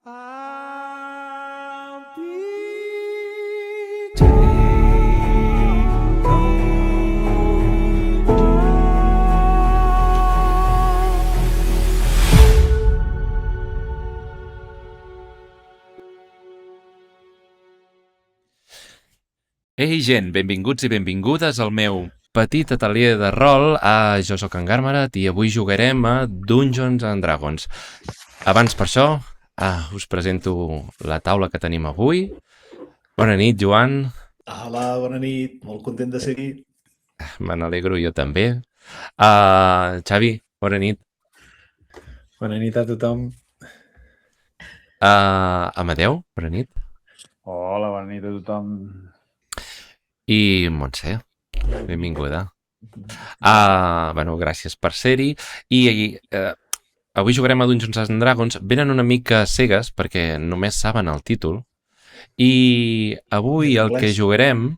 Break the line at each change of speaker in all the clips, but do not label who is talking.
Ei, gent, benvinguts i benvingudes al meu petit atelier de rol. Jo sóc en Gàrmarat i avui jugarem a Dungeons and Dragons. Abans per això, us presento la taula que tenim avui. Bona nit, Joan.
Hola, bona nit. Molt content de ser aquí.
Me n'alegro jo també. Xavi, bona nit.
Bona nit a tothom.
Amadeu, bona nit.
Hola, bona nit a tothom.
I Montse, benvinguda. Gràcies per ser-hi. I avui jugarem a Dungeons and Dragons. Venen una mica cegues perquè només saben el títol. I avui el que jugarem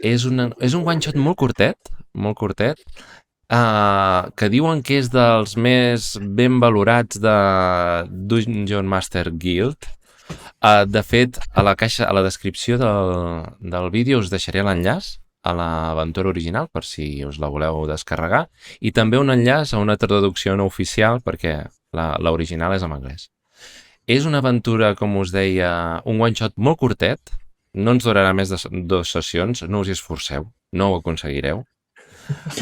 és un one-shot molt curtet, que diuen que és dels més ben valorats de Dungeon Master Guild. De fet, a la descripció del vídeo us deixaré l'enllaç a l'aventura original per si us la voleu descarregar i també un enllaç a una traducció no oficial perquè l'original és en anglès. És una aventura, com us deia, un one-shot molt curtet, no ens durarà més de 2 sessions, no us hi esforceu, no ho aconseguireu.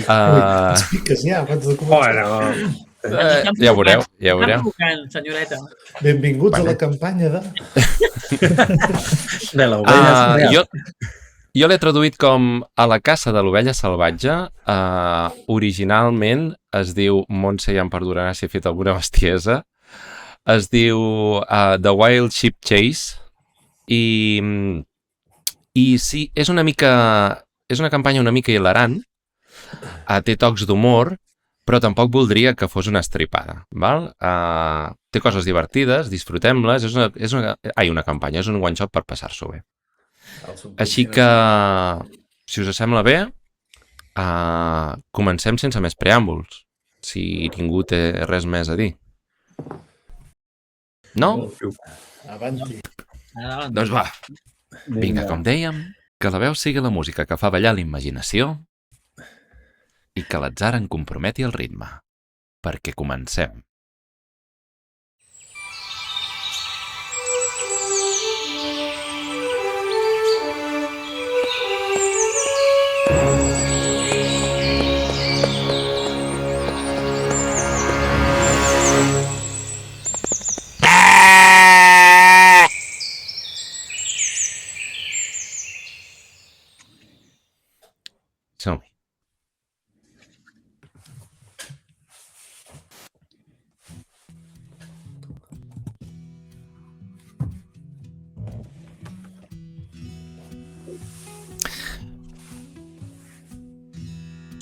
Expliques ja, abans de començar.
Ja ho veureu.
Està provocant, senyoreta.
Benvinguts a la campanya de...
De l'ovella
Jo l'he traduït com A la caça de l'ovella salvatge. Originalment es diu, Montse ja em perdonarà si he fet alguna bestiesa, es diu The Wild Sheep Chase i sí, és una campanya una mica hilarant, té tocs d'humor, però tampoc voldria que fos una estripada, val? Té coses divertides, disfrutem-les, és una campanya, és un one-shot per passar-s'ho bé. Així que, si us sembla bé, comencem sense més preàmbuls, si ningú té res més a dir. No?
Avanti.
Doncs va, vinga, com dèiem, que la veu sigui la música que fa ballar la imaginació i que l'atzar en comprometi el ritme, perquè comencem. Som-hi.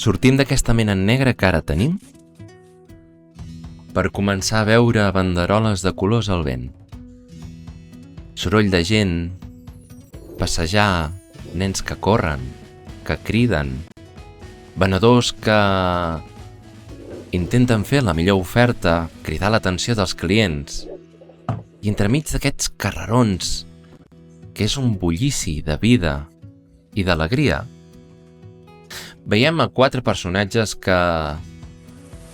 Sortim d'aquesta mena negra que ara tenim per començar a veure banderoles de colors al vent. Soroll de gent, passejar, nens que corren, que criden, venedors que intenten fer la millor oferta, cridar l'atenció dels clients. I entremig d'aquests carrerons, que és un bullici de vida i d'alegria, veiem a 4 personatges que,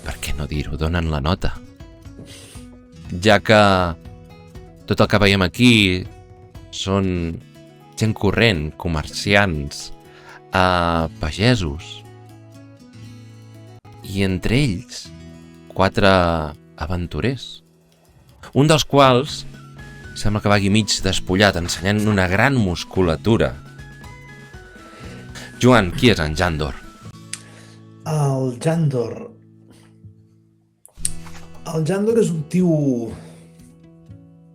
per què no dir-ho, donen la nota. Ja que tot el que veiem aquí són gent corrent, comerciants, pagesos. I entre ells, 4 aventurers. Un dels quals sembla que vagi mig despullat, ensenyant una gran musculatura. Joan, qui és en Jandor?
El Jandor és un tio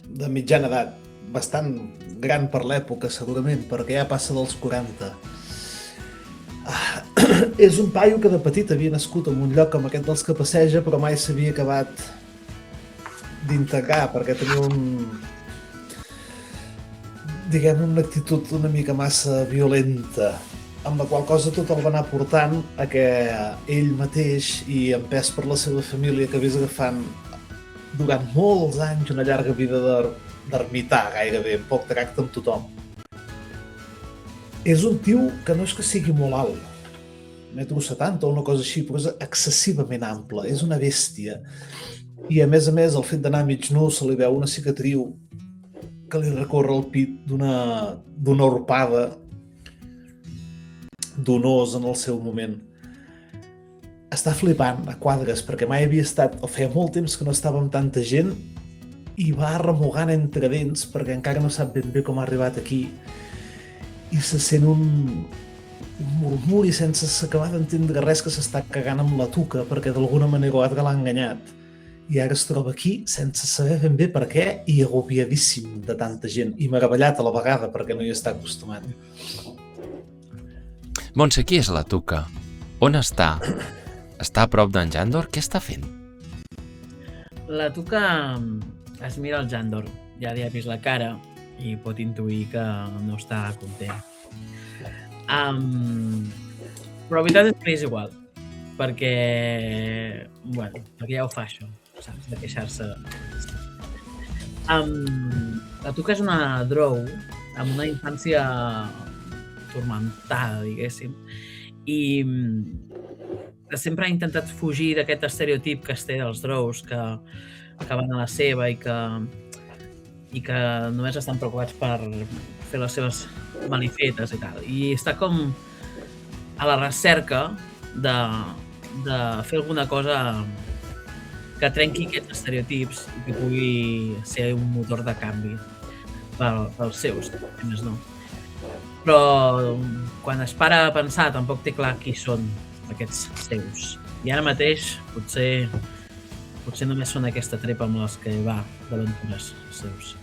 de mitjana edat, bastant gran per l'època, segurament, perquè ja passa dels 40. És un paio que de petit havia nascut en un lloc com aquest dels que passeja, però mai s'havia acabat d'integrar, perquè tenia una actitud una mica massa violenta, amb la qual cosa tot el va anar portant a que ell mateix, i empès per la seva família que hagués agafant durant molts anys una llarga vida d'ermità, gairebé, amb poc tracte amb tothom. És un tio que no és que sigui molt alt, 1,70 m o una cosa així, però és excessivament ample, és una bèstia. I a més, el fet d'anar mig nu se li veu una cicatriu que li recorre el pit d'una orpada d'un os en el seu moment. Està flipant a quadres, perquè mai havia estat, o feia molt temps que no estava amb tanta gent, i va remugant entre dents, perquè encara no sap ben bé com ha arribat aquí, i se sent un murmuri sense acabar d'entendre res, que s'està cagant amb la tuca, perquè d'alguna manera l'altre l'ha enganyat. I ara es troba aquí sense saber ben bé per què i agobiadíssim de tanta gent, i meravellat a la vegada perquè no hi està acostumat.
Montse, qui és la Tuca? On està? Està a prop d'en Jandor? Què està fent?
La Tuca es mira al Jandor, ja li ha vist la cara i pot intuir que no està content. Però la veritat és que és igual, perquè ja ho fa això, saps, de queixar-se. La Tuca és una drow amb una infància tormentada, diguéssim, i sempre ha intentat fugir d'aquest estereotip que es té dels drows, que van a la seva i que només estan preocupats per fer les seves malifetes i tal. I està com a la recerca de fer alguna cosa que trenqui aquests estereotips i que pugui ser un motor de canvi pels seus, més no. Però quan es para a pensar tampoc té clar qui són aquests seus. I ara mateix potser només són aquesta trepa amb les que va d'aventures seus.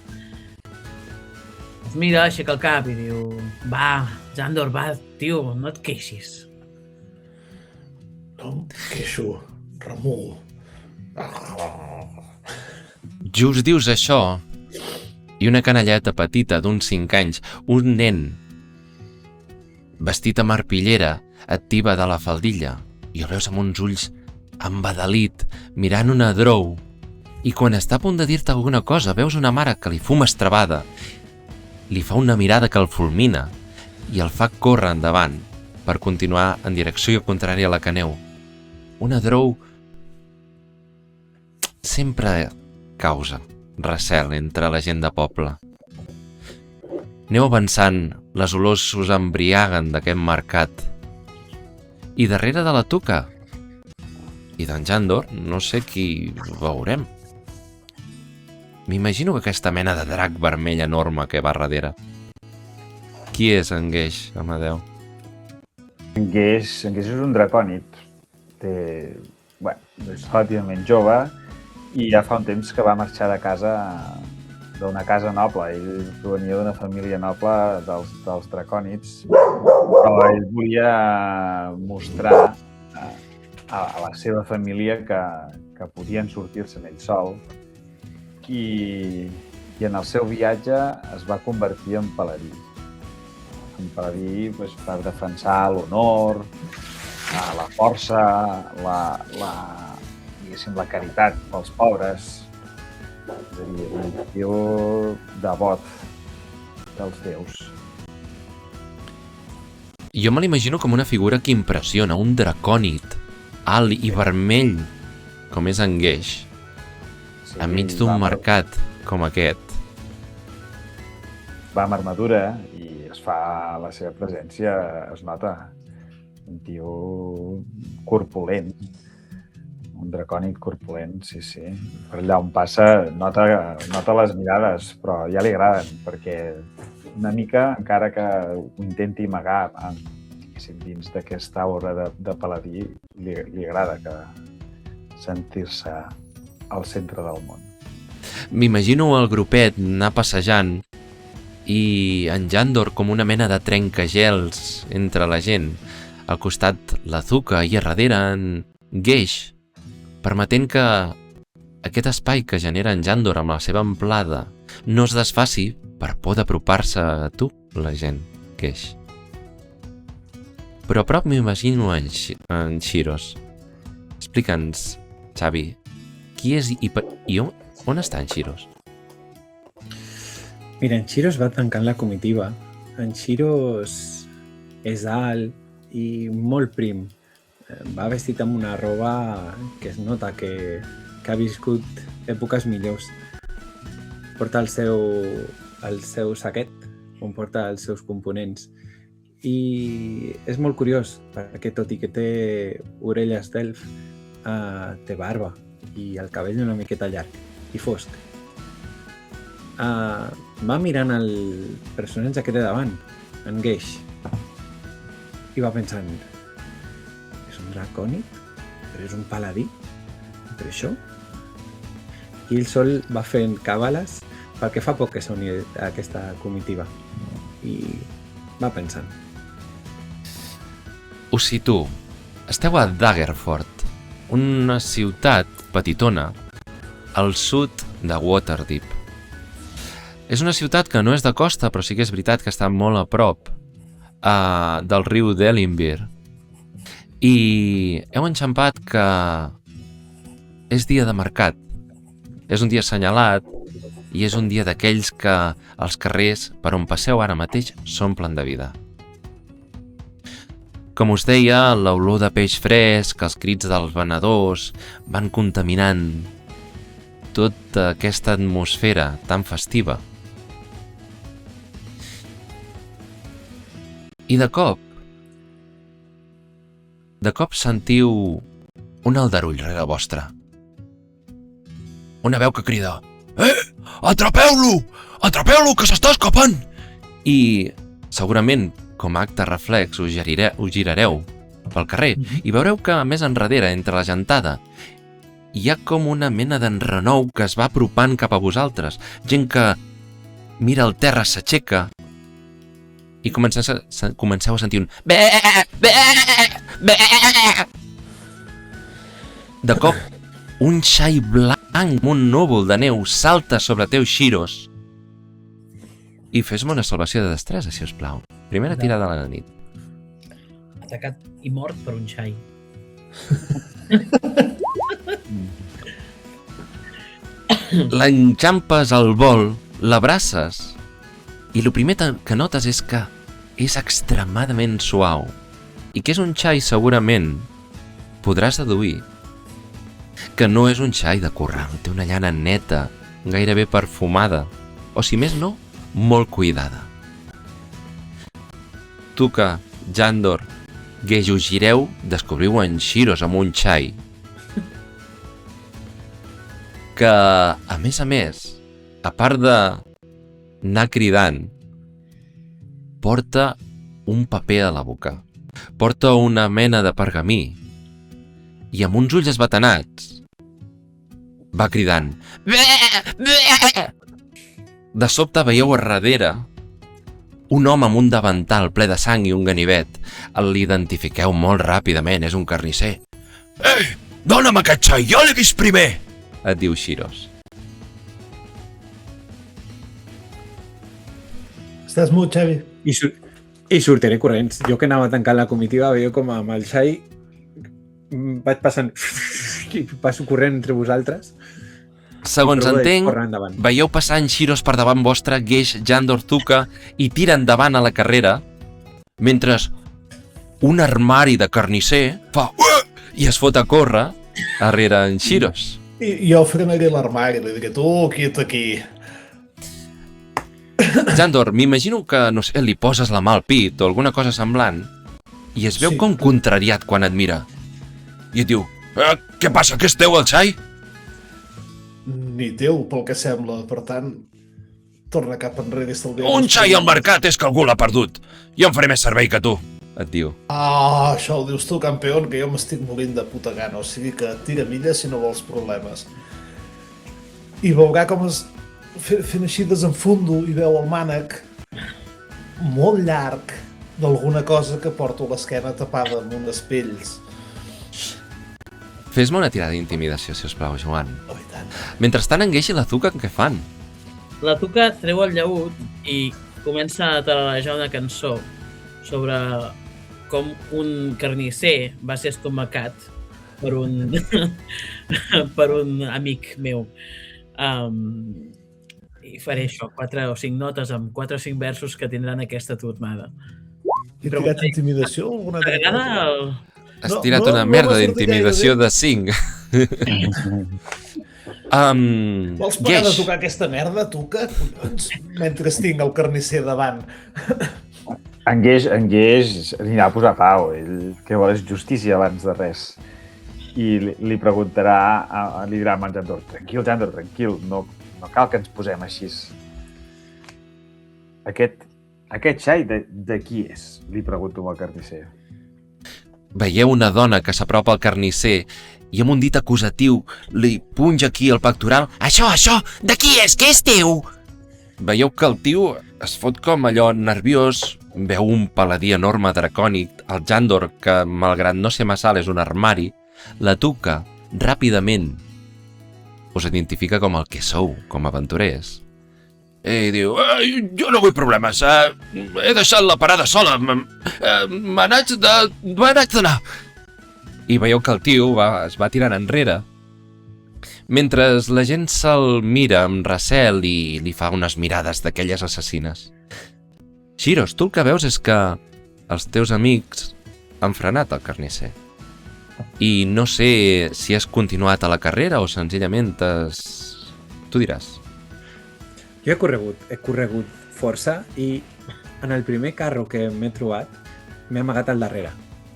Es mira, aixeca el cap i diu: va, Jandor, va, tio, no et queixis.
No em queixo, remugo.
Just dius això i una canalleta petita d'uns 5 anys, un nen vestit amb arpillera, et tiba de la faldilla i el veus amb uns ulls embadalit, mirant una drow, i quan està a punt de dir-te alguna cosa veus una mare que li fuma estrabada, li fa una mirada que el fulmina i el fa córrer endavant per continuar en direcció contrària a la que aneu. Una drow sempre causa recel entre la gent de poble. Aneu avançant, les olors us embriaguen d'aquest mercat. I darrere de la Tuca i d'en Jandor no sé qui veurem. M'imagino que aquesta mena de drac vermell enorme que va darrere. Qui és en Geix, Amadeu?
En Geix és un dracònid. És relativament jove i ja fa un temps que va marxar de casa, d'una casa noble. Ell provenia d'una família noble dels dracònids, però ell volia mostrar a la seva família que podien sortir-se'n ell sol, i en el seu viatge es va convertir en paladí. En paladí per defensar l'honor, la força, la caritat pels pobres. És a dir, un tio devot dels déus.
Jo me l'imagino com una figura que impressiona, un dracònid, alt i vermell, com és en Geix, enmig d'un mercat com aquest.
Va amb armadura i es fa la seva presència, es nota. Un tio corpulent. Un dracònid corpulent, sí. Per allà on passa nota les mirades, però ja li agraden, perquè una mica, encara que ho intenti amagar dins d'aquesta aura de paladí, li agrada sentir-se al centre del món.
M'imagino el grupet anar passejant i en Jandor com una mena de trencagels entre la gent. Al costat la Tuca i a darrere en Geix, permetent que aquest espai que genera en Jandor amb la seva amplada no es desfaci per por d'apropar-se a tu, la gent, Geix. Però a prop m'imagino en Shiros. Explica'ns, Xavi, qui és i On està en Shiros?
Mira, en Shiros va tancant la comitiva. En Shiros és alt i molt prim. Va vestit amb una roba que es nota que ha viscut èpoques millors. Porta el seu saquet on porta els seus components. I és molt curiós, perquè tot i que té orelles d'elf, té barba i el cabell una miqueta llarg i fosc. Va mirant el personatge que té davant, en Geish, i va pensant: és un dracònid? Però és un paladí? Per això? I ell sol va fent càbales perquè fa poc que s'uni a aquesta comitiva. I va pensant.
Us situo. Esteu a Daggerford, una ciutat petitona al sud de Waterdeep. És una ciutat que no és de costa, però sí que és veritat que està molt a prop del riu d'Elimbir. I heu enxampat que és dia de mercat. És un dia assenyalat i és un dia d'aquells que els carrers per on passeu ara mateix s'omplen de vida. Com us deia, l'olor de peix fresc, els crits dels venedors van contaminant tota aquesta atmosfera tan festiva. I de cop sentiu un aldarull rere vostre. Una veu que crida: atrapeu-lo! Atrapeu-lo, que s'està escapant! I segurament, com a acte reflex, us girareu pel carrer i veureu que més enrere, entre la gentada, hi ha com una mena d'enrenou que es va apropant cap a vosaltres. Gent que mira el terra, s'aixeca i comenceu a sentir un bé, bé, bé. De cop, un xai blanc amb un núvol de neu salta sobre teu, Shiros. I fes-me una salvació de destresa, si us plau. Primera tirada de la nit.
Atacat i mort per un xai.
L'enxampes al vol, l'abraces i el primer que notes és que és extremadament suau i que és un xai, segurament podràs deduir que no és un xai de corral, té una llana neta, gairebé perfumada, o si més no, molt cuidada. Tuca, Jandor, Geish, us gireu, descobriu en Shiros amb un xai que, a més, a part d'anar cridant, porta un paper a la boca, porta una mena de pergamí i amb uns ulls esbatanats va cridant: bé, bé! De sobte veieu a darrere un home amb un davantal ple de sang i un ganivet. L'identifiqueu molt ràpidament, és un carnisser. Ei, dona'm aquest xai, jo l'he vist primer! Et diu Shiros.
Estàs mut, Xavi?
I sortiré corrents. Jo que anava tancant la comitiva, veia com amb el xai vaig passant i passo corrent entre vosaltres.
Segons entenc, veieu passar en Shiros per davant vostre, Geish, Jandor, Tuca, i tira endavant a la carrera, mentre un armari de carnisser fa i es fot a córrer darrere en Shiros.
I jo frenaré l'armari i li diré: tu, quiet aquí.
Jandor, m'imagino que, no sé, li poses la mà al pit o alguna cosa semblant i es veu com contrariat quan et mira. I et diu: què passa, que és teu el xai?
Ni teu, pel que sembla. Per tant, torna cap enrere i estalvia.
Un xai al mercat és que algú l'ha perdut. Jo em faré més servei que tu, et diu.
Això ho dius tu, campió, que jo m'estic morint de puta gana. O sigui que tira milles si no vols problemes. I veurà com es... fent així desenfundo i veu el mànec molt llarg d'alguna cosa que porto a l'esquena tapada amb unes pells.
Fes-me una tirada d'intimidació, si us plau, Joan.
Oh, i tant.
Mentrestant, en Geish i la Tuca, què fan?
La Tuca treu el llaüt i comença a tararejar una cançó sobre com un carnisser va ser estomacat per un per un amic meu. I faré això, 4 o 5 notes amb 4 o 5 versos que tindran aquesta tornada.
He tirat intimidació o alguna altra
T'agrada
cosa?
el...
Has
No,
tirat
no,
una
no
merda
m'ha sortit
d'intimidació
gaire
de 5.
Vols parar de
Gueix.
tocar aquesta merda, tu, que collons, mentre tinc el carnisser davant?
En Gueix anirà a posar pau. Ell que vol és justícia abans de res. I li preguntarà, li dirà al Jandor, tranquil, Jandor, tranquil, no cal que ens posem així. Aquest xai de qui és? Li pregunto al carnisser.
Veieu una dona que s'apropa al carnisser i amb un dit acusatiu li punja aquí al pectoral. Això, de qui és? Què és teu? Veieu que el tio es fot com allò nerviós, veu un paladí enorme dracònic, el Jandor, que malgrat no ser massa alt és un armari, la Tuca ràpidament us identifica com el que sou, com a aventurers. I diu, jo no vull problemes, he deixat la parada sola, me n'haig d'anar. I veieu que el tio es va tirant enrere, mentre la gent se'l mira amb recel i li fa unes mirades d'aquelles assassines. Shiros, tu el que veus és que els teus amics han frenat el carnisser. I no sé si has continuat a la carrera o senzillament Tu diràs.
Jo he corregut força i en el primer carro que m'he trobat m'he amagat al darrere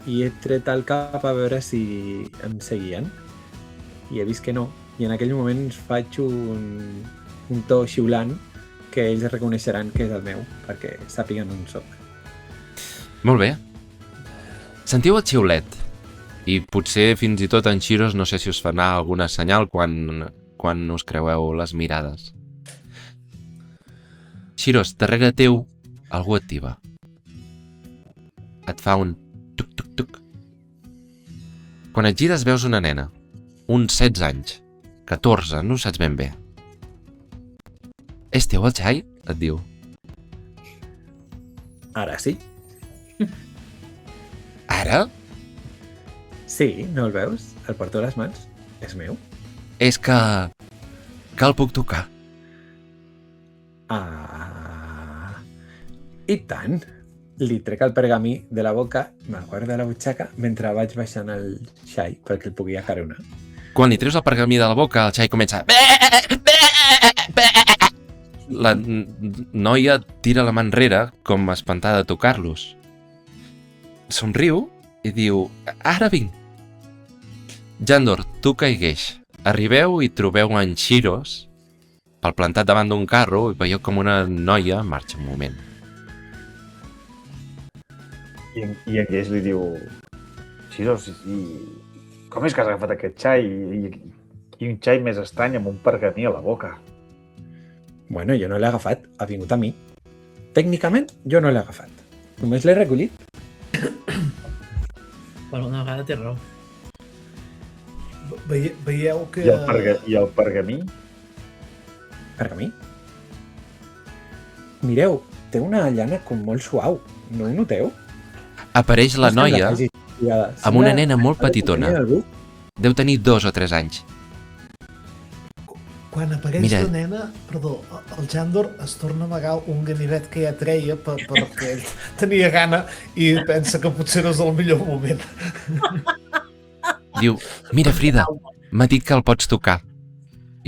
i he tret el cap a veure si em seguien i he vist que no i en aquell moment faig un to xiulant que ells reconeixeran que és el meu perquè sàpiguen on soc.
Molt bé. Sentiu el xiulet i potser fins i tot en Shiros no sé si us farà alguna senyal quan us creueu les mirades. Shiros, darrere teu algú activa. Et fa un tuc-tuc-tuc. Quan et gires veus una nena, uns 16 anys, 14, no ho saps ben bé. És teu el xai? Et diu.
Ara sí?
Ara?
Sí, no el veus? El porto a les mans. És meu.
És que el puc tocar.
I tant! Li trec el pergamí de la boca, me'l guarda a la butxaca mentre vaig baixant el xai perquè el pugui acaronar.
Quan li treus el pergamí de la boca, el xai comença... La noia tira la mà enrere com espantada de tocar-los. Somriu i diu... Ara vinc! Jandor, Tuca i Gueix, arribeu i trobeu en Shiros palplantat davant d'un carro i veieu com una noia marxa un moment.
I en Gueix li diu, Shiros, com és que has agafat aquest xai? I un xai més estrany amb un pergamí a la boca.
Bueno, jo no l'he agafat, ha vingut a mi. Tècnicament, jo no l'he agafat. Només l'he recollit.
Per una vegada té raó.
Veieu que...
I el pergamí?
Pergamí? Mireu, té una llana com molt suau. No ho noteu?
Apareix la noia amb una nena molt petitona. Deu tenir 2 o 3 anys.
Quan apareix la nena, perdó, el Jandor es torna a amagar un ganivet que ja treia perquè ell tenia gana i pensa que potser no és el millor moment.
Diu, mira Frida, m'ha dit que el pots tocar.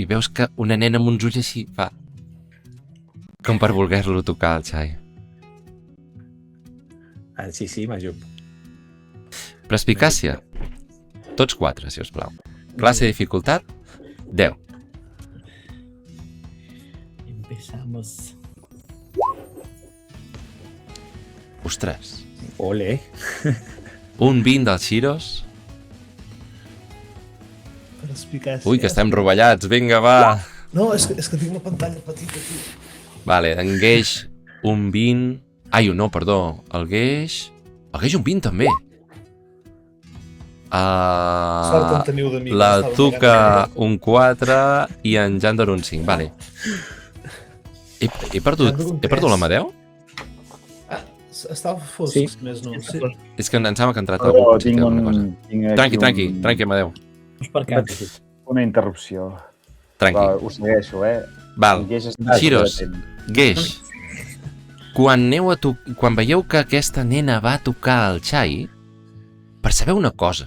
I veus que una nena amb uns ulls així fa... com per voler-lo tocar al xai.
Sí, m'ajup.
Perspicàcia. Tots 4, si us plau. Classe de dificultat, 10.
Empezamos.
Ostres.
Ole.
Un 20 dels Shiros.
Perspicàcia.
Ui, que estem rovellats. Vinga, va.
No, és que tinc la pantalla petita aquí.
Vale, en Gueix, un 20... Ai, no, perdó. El Gueix un 20 també.
Sort en teniu de mi.
La Tuca un 4 i en Jandor un 5. Vale. He perdut l'Amadeu?
Estava fosc,
sí.
Més no. Sí.
És que em sembla que ha entrat algú.
Tinc
Tranqui, Amadeu.
una interrupció.
Tranqui.
Però ho segueixo,
Val.
Gueix està
Xiros.
atent.
Gueix, quan veieu que aquesta nena va tocar el xai, percebeu una cosa.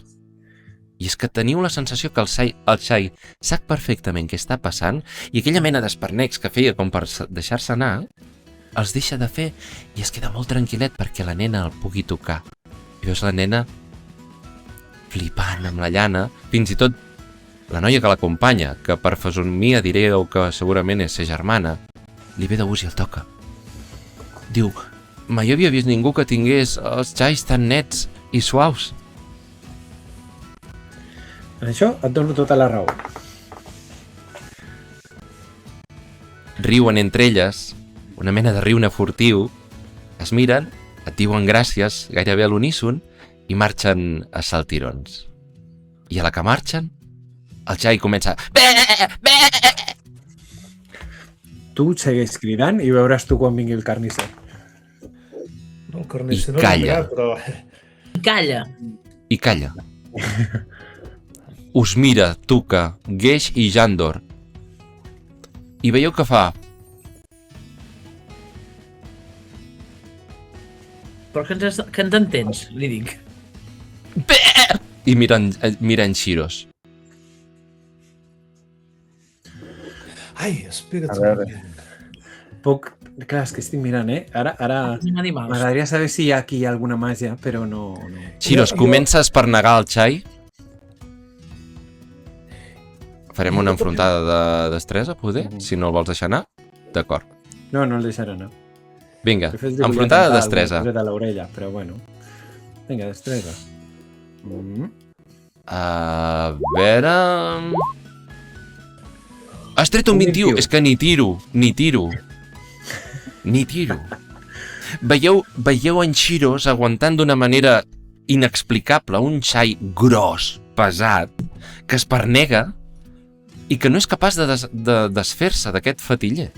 I és que teniu la sensació que el xai sap perfectament què està passant i aquella mena d'espernecs que feia com per deixar-se anar, els deixa de fer i es queda molt tranquil·let perquè la nena el pugui tocar. I veus la nena flipant amb la llana, fins i tot la noia que l'acompanya, que per fesomia direu que segurament és sa germana, li ve de gust i el toca. Diu, mai havia vist ningú que tingués els xais tan nets i suaus.
En això et dono tota la raó.
Riuen entre elles, una mena de riure furtiu, es miren, et diuen gràcies gairebé a l'uníson i marxen a saltirons. I a la que marxen, el xai comença...
Tu segueix cridant i veuràs tu quan vingui el carnisser.
No, el carnisser
I
no
calla.
l'ha mirat, però...
Calla.
I calla. Us mira, Tuca, Gueix i Jandor. I veieu que fa...
Però que ens entens, li dic.
I miren Xiros.
Ai, espera't.
A veure.
un moment.
Clar, és que estic mirant, Ara
Tenim animals.
m'agradaria saber si hi ha aquí alguna màgia, però no.
Xiros,
Jo-
comences per negar el xai? Farem una enfrontada de destresa, poder? Si no el vols deixar anar? D'acord.
No el deixaré anar.
Vinga,
De fet, li volia
enfrontada de
cantar
destresa.
alguna cosa de l'orella, però bueno. Vinga, destresa.
A veure... Has tret un
Un
21.
21.
És que ni tiro. Veieu en Xiros aguantant d'una manera inexplicable un xai gros, pesat, que es pernega i que no és capaç de desfer-se d'aquest fatiller.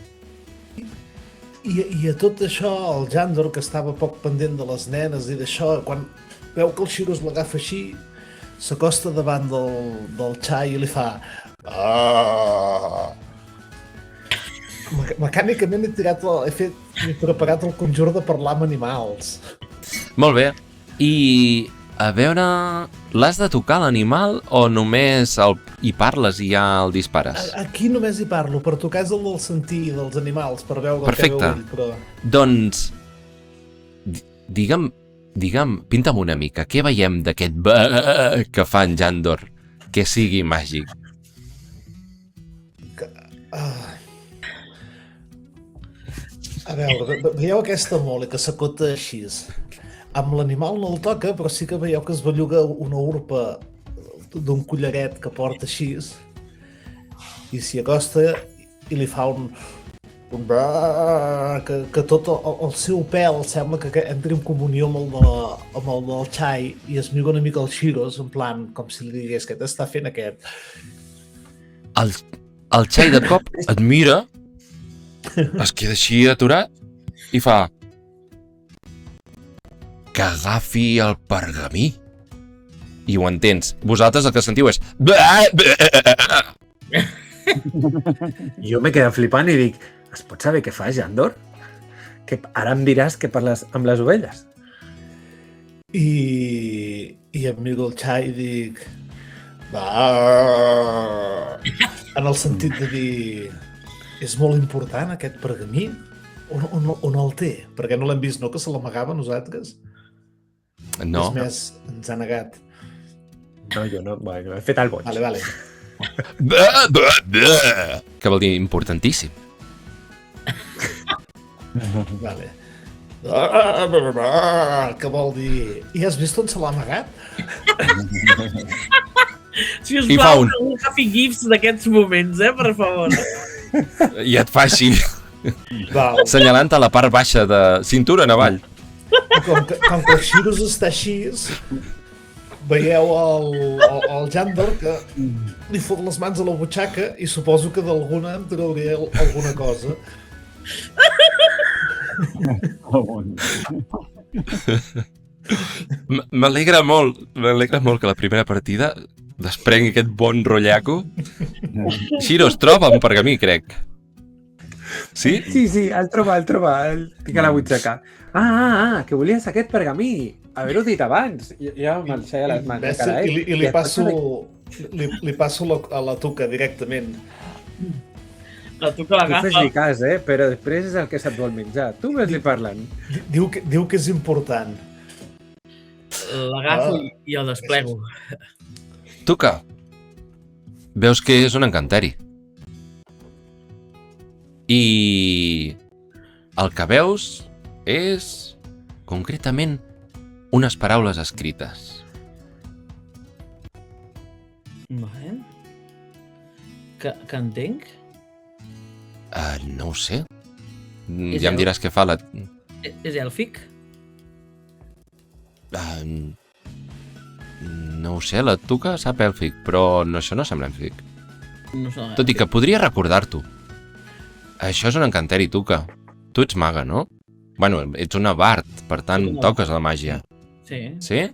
I a tot això, el Jandor, que estava poc pendent de les nenes i d'això, quan veu que el Xiros l'agafa així, s'acosta davant del xai i li fa... Ah! Mecànicament he preparat el conjur de parlar amb animals.
Molt bé. I a veure, l'has de tocar l'animal o només hi parles i ja el dispares?
Aquí només hi parlo, per tocar és el del sentir dels animals, per veure
Perfecte.
el que veu ell, però...
Doncs, digue'm, pinta'm una mica, què veiem d'aquest que fa en Jandor que sigui màgic?
A veure, veieu aquesta mole que s'acota així. Amb l'animal no el toca, però sí que veieu que es belluga una urpa d'un collaret que porta així i s'hi acosta i li fa un que tot el seu pèl sembla que entri en comunió amb el del xai i es miga una mica el Xiros, en plan, com si li digués que t'està fent aquest.
El xai de cop et mira, es queda així aturat i fa que agafi el pergamí. I ho entens. Vosaltres el que sentiu és...
Jo m'he quedat flipant i dic, es pot saber què fa, Jandor? Que ara em diràs que parles amb les ovelles.
I em miro el xai i dic... En el sentit de dir... És molt important aquest pergamí? On el té? Perquè no l'hem vist, no? Que se l'amagava a nosaltres?
No.
És més, ens ha negat.
No, jo no, he fet el boig.
Vale.
Que vol dir importantíssim.
Vale. Que vol dir... I has vist on se l'ha amagat?
Si us
I fa
plau,
un-
que algú agafi gifs d'aquests moments, per favor.
I et fa així,
Val.
senyalant a la part baixa de cintura en avall.
Com que el Xiros està així, veieu el Jandor que li fot les mans a la butxaca i suposo que d'alguna en trauré alguna cosa.
M'alegra molt que la primera partida desprengui aquest bon rotllaco. Xiro, es troba un pergamí, crec. Sí?
Sí, el troba, el tinc a la butxaca. Que volies aquest pergamí. Haver-ho dit abans. Ja me'l sé a les mans.
I li passo a la Tuca directament.
La Tuca
Tu
l'agafa.
fes-li cas, però després és el que se't vol menjar. Tu ves-li parlant.
Diu que és important.
L'agafo i el desplego.
Tuca, veus que és un encanteri. I el que veus és, concretament, unes paraules escrites.
Vale. Que entenc?
No ho sé.
És
Ja em diràs què fa la...
És èlfic?
No ho sé, la Tuca sap èlfic, però això no sembla èlfic.
No sé.
Tot i que podria recordar-t'ho. Això és un encanteri, Tuca. Tu ets maga, no? Bueno, ets una bard, per tant, toques la màgia.
Sí.
Sí?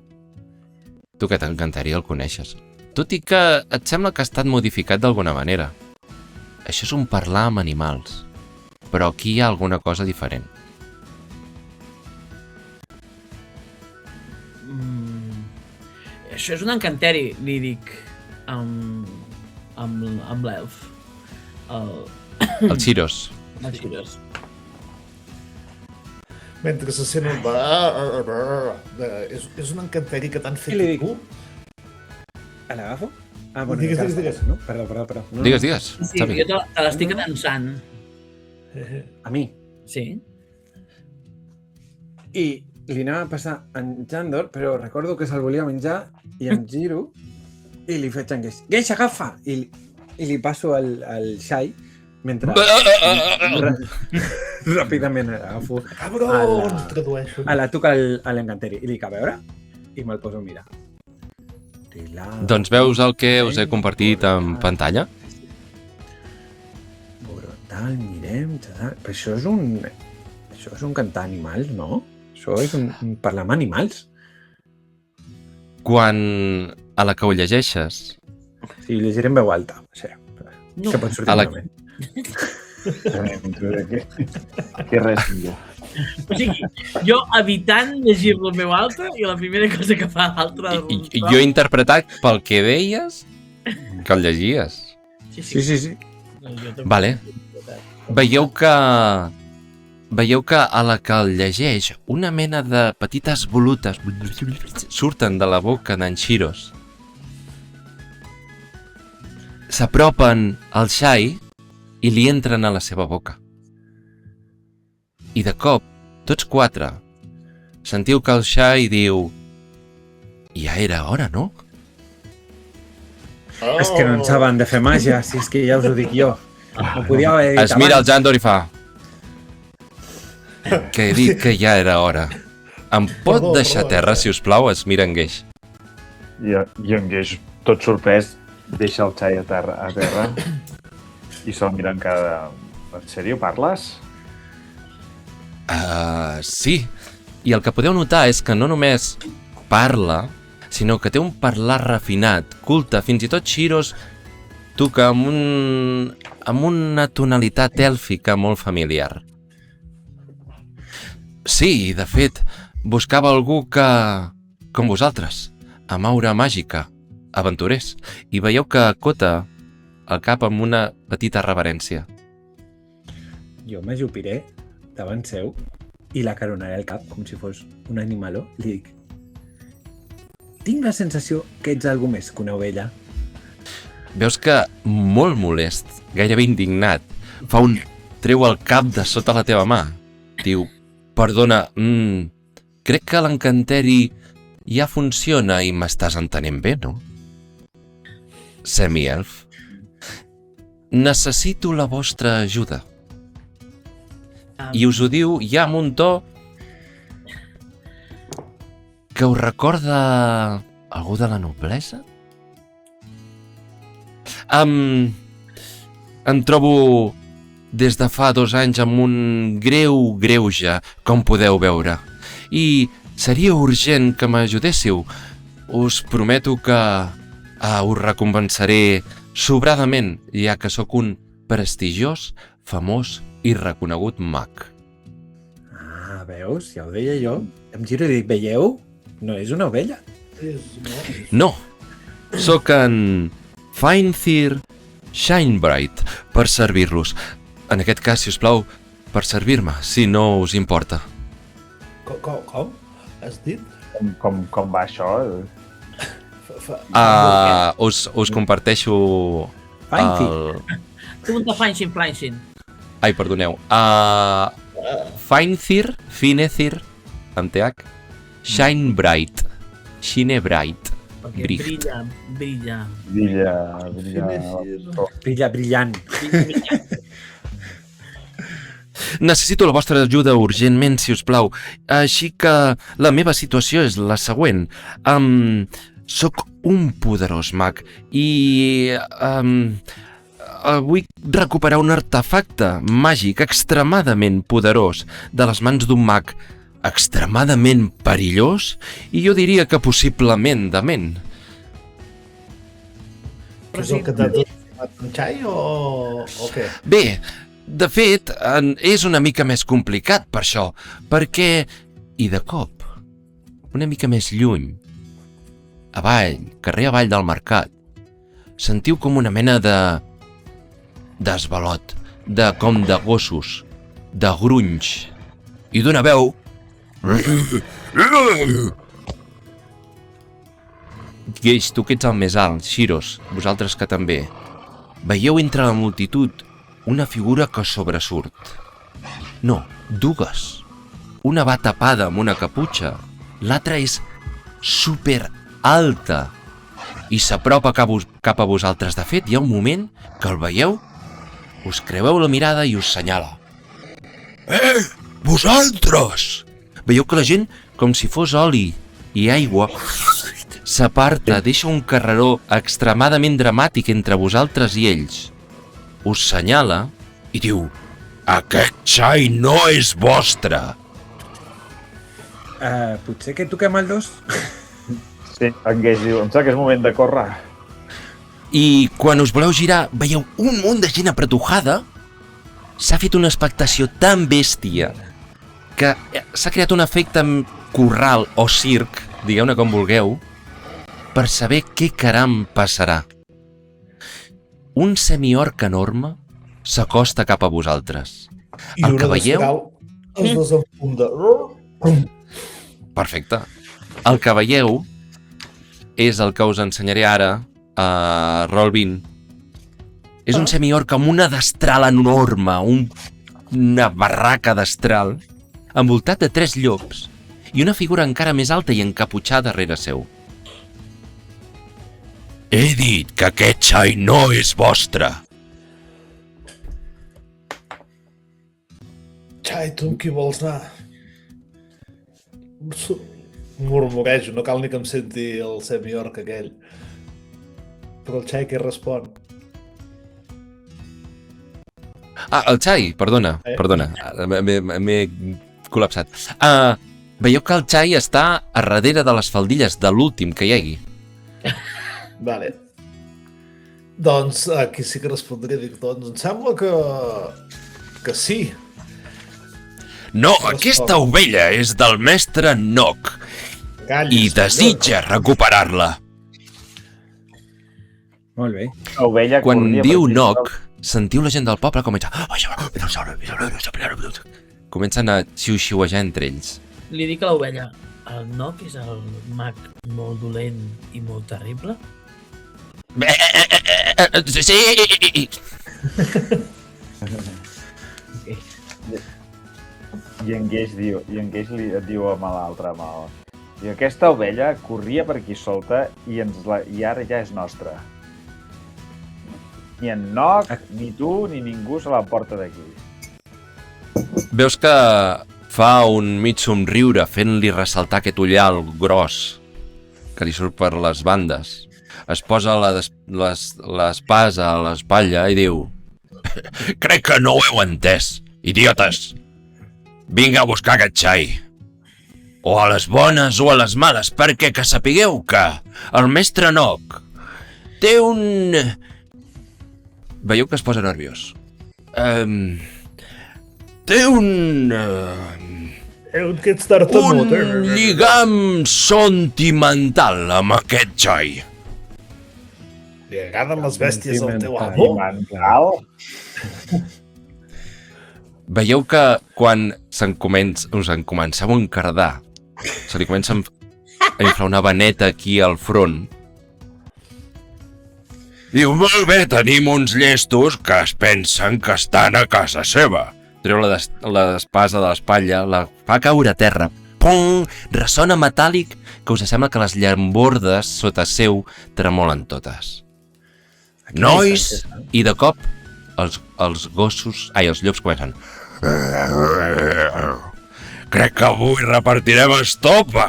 Tu aquest encanteri el coneixes. Tot i que et sembla que ha estat modificat d'alguna manera. Això és un parlar amb animals. Però aquí hi ha alguna cosa diferent.
Això és un encanteri, li dic amb l'elf.
El Xiros.
El Xiros.
Mentre se sent un... És un encanteri que t'han fet
Què li dic?
tu?
L'agafo?
Digues.
No? Perdó. No,
Digues.
Sí,
Xavi.
jo te l'estic atençant.
A mi.
Sí.
I li anava a passar en Jandor, però recordo que se'l volia menjar i em giro i li faig en Geix. Geix, agafa! I li passo el xai mentre ràpidament agafo
Cabron! Tradueixo.
a la Tuca a l'encanteri. I li dic, a veure, i me'l poso a mirar.
Doncs veus el que us he compartit en pantalla?
Brutal, mirem... Però això és un cantar animals, no? Això és un parlar amb animals.
Quan a la que ho llegeixes,
Sí, llegiré en veu alta. Sí.
No.
Que pot sortir
A la-
malament.
Que res millor.
O sigui, jo evitant llegir-lo en veu alta i la primera cosa que fa l'altre...
jo he interpretat pel que deies que el llegies.
Sí.
Jo també.
Vale. Veieu que a la que el llegeix una mena de petites volutes surten de la boca d'en Xiros. S'apropen al xai i li entren a la seva boca. I de cop, tots quatre, sentiu que el xai diu: ja era hora, no?
És que no en saben de fer màgia, si és que ja us ho dic jo. Ho podíeu haver dit
Es mira el
abans.
Jandor i fa: que he dit que ja era hora. Em pot deixar a terra, si us plau? Es mira en Geix.
I en Geix, tot sorprès, deixa el xai a terra i se'l mira encara... En sèrio, parles?
Sí. I el que podeu notar és que no només parla, sinó que té un parlar refinat, culte, fins i tot Xiros toca amb una tonalitat èlfica molt familiar. Sí, de fet, buscava algú que, com vosaltres, amb aura màgica, aventurers, i veieu que acota el cap amb una petita reverència.
Jo m'ajupiré davant seu i l'acaronaré el cap com si fos un animaló. Li dic: tinc la sensació que ets algú més que una ovella.
Veus que, molt molest, gairebé indignat, treu el cap de sota la teva mà. Diu: perdona, crec que l'encanteri ja funciona i m'estàs entenent bé, no? Semi-elf. Necessito la vostra ajuda. I us ho diu ja amb un to que us recorda algú de la noblesa? Em trobo des de fa 2 anys amb un greuge, com podeu veure. I seria urgent que m'ajudéssiu. Us prometo que Us recompensaré sobradament, ja que sóc un prestigiós, famós i reconegut mag.
Ah, veus? Ja ho deia jo. Em giro i dic, veieu? No és una ovella.
No, sóc en Feinthir Shinebright per servir-los. En aquest cas, si us plau, per servir-me, si no us importa.
Com? Has dit?
Com va això?
Us comparteixo
Feinthir.
Pregunta Flanxin.
Ai, perdoneu. Feinthir, Finethir, amb TH, Shinebright. Shinebright.
Perquè
Bricht.
brilla.
Brilla brillant.
Necessito la vostra ajuda urgentment, si us plau. Així que la meva situació és la següent. Soc un poderós mag i vull recuperar un artefacte màgic extremadament poderós de les mans d'un mag extremadament perillós i jo diria que possiblement dement.
És el que t'ha donat un xai o què?
Bé, de fet, és una mica més complicat per això, perquè, i de cop, una mica més lluny, avall, carrer avall del mercat, sentiu com una mena d'esvalot, com de gossos, de grunys, i d'una veu... Geix, tu que ets el més alt, Shiros, vosaltres que també, veieu entre la multitud una figura que sobresurt. No, dues. Una va tapada amb una caputxa, l'altra és super alta i s'apropa cap a vosaltres. De fet, hi ha un moment que el veieu, us creueu la mirada i us senyala. Vosaltres! Veieu que la gent, com si fos oli i aigua, s'aparta, deixa un carreró extremadament dramàtic entre vosaltres i ells. Us senyala i diu: aquest xai no és vostre.
Potser que toquem el 2?
Sí, en Gage diu, em sembla que és moment de córrer.
I quan us voleu girar, veieu un munt de gent apretujada. S'ha fet una expectació tan bèstia que s'ha creat un efecte corral o circ, digueu-ne com vulgueu, per saber què caram passarà. Un semiorc enorme s'acosta cap a vosaltres.
I
El que
una
veieu...
d'escal, els dos en punt de...
Perfecte. El que veieu és el que us ensenyaré ara a Roll20. És un semiorc amb una destral enorme, una barraca destral, envoltat de 3 llops i una figura encara més alta i encaputxada darrere seu. He dit que aquest xai no és vostre.
Xai, tu amb qui vols anar? Murmurejo, no cal ni que em senti el semiorc aquell. Però el Xai què respon?
El xai, perdona. M'he col·lapsat. Veieu que el xai està a darrere de les faldilles de l'últim que hi hagi.
Vale. Doncs aquí sí que respondré, dic, doncs em sembla que sí.
No, aquesta ovella és del mestre Nock i desitja recuperar-la.
Molt bé.
Ovella
Quan
corria
diu
per aquí.
Nock, sentiu la gent del poble comença... Comencen a xiu-xiuejar entre ells.
Li dic a l'ovella, el Nock és el mag molt dolent i molt terrible?
Sí!
I en Gage li diu amb l'altre mà. I aquesta ovella corria per aquí solta i ara ja és nostra. Ni en Nock, ni tu, ni ningú se la porta d'aquí.
Veus que fa un mig somriure fent-li ressaltar aquest ullal gros que li surt per les bandes. Es posa l'espasa a l'espatlla i diu: crec que no ho heu entès, idiotes. Vinga a buscar aquest xai. O a les bones o a les males, perquè que sapigueu que el mestre Nock té un... Veieu que es posa nerviós. Té un
Aquest tartamut.
lligam sentimental amb aquest xai.
Li agraden les bèsties al teu
Sentimental.
amo?
Mental.
Veieu que quan us en comenceu a encardar, se li comença a inflar una vaneta aquí al front. Diu, molt bé, tenim uns llestos que es pensen que estan a casa seva. Treu l'espasa de l'espatlla, la fa caure a terra. Pum! Ressona metàl·lic que us sembla que les llambordes sota seu tremolen totes. Nois! I de cop els gossos... els llops comencen... Crec que avui repartirem estopa!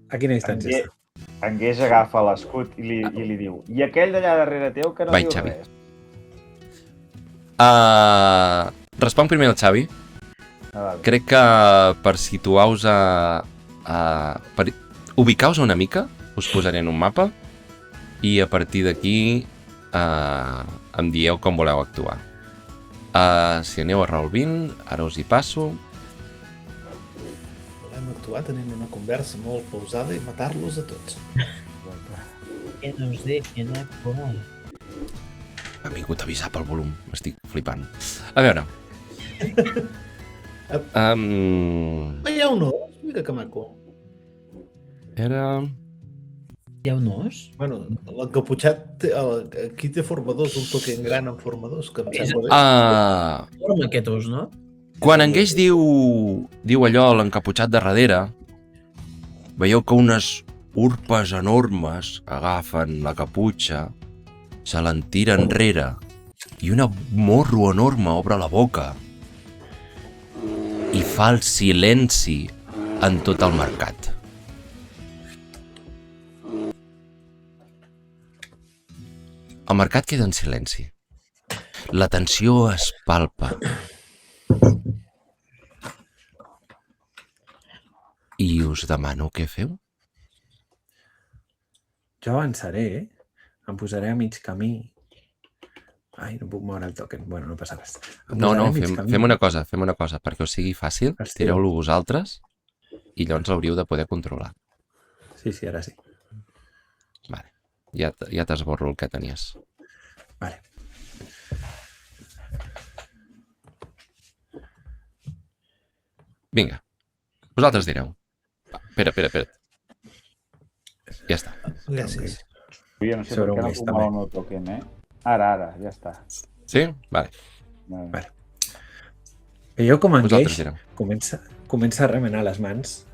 A quina distància està?
En Gueix agafa l'escut i li diu i aquell d'allà darrere teu que no
Vai,
diu
Xavi.
res.
Responc primer el Xavi.
Vale.
Crec que per situar-vos per ubicar-vos una mica, us posaré en un mapa i a partir d'aquí em dieu com voleu actuar. Si aneu a roll 20, ara us hi passo.
Volem actuar tenint una conversa molt pausada i matar-los a tots.
Que nos dejen actuar.
M'ha vingut a avisar pel volum, m'estic flipant. A veure...
Hi ha un os? Mira que maco.
Era...
Hi ha un os?
Bueno, l'encaputxat aquí té formadors, un toque gran amb formadors, que em sembla bé.
Forma aquest os, no?
Quan en Gueix diu allò, l'encaputxat de darrere, veieu que unes urpes enormes agafen la caputxa, se l'entira enrere i una morro enorme obre la boca i fa el silenci en tot el mercat. El mercat queda en silenci. La tensió es palpa. I us demano què feu?
Jo avançaré, em posaré a mig camí. Ai, no puc moure el token. Bueno, no passa res.
No, fem una cosa, perquè us sigui fàcil,
Estiu.
tireu-lo vosaltres i llavors l'hauríeu de poder controlar.
Sí, ara sí.
Vale. Ja t'esborro el que tenies.
Vale.
Vinga, vosaltres direu. Va, espera. Ja està.
Gràcies.
Jo no sé
Sobre
per què
un
no
mes,
puc
també.
moure el meu token, Ara, ja està.
Sí? Vale,
Vale. Veieu com en
vosaltres
Gueix
direu.
comença a remenar les mans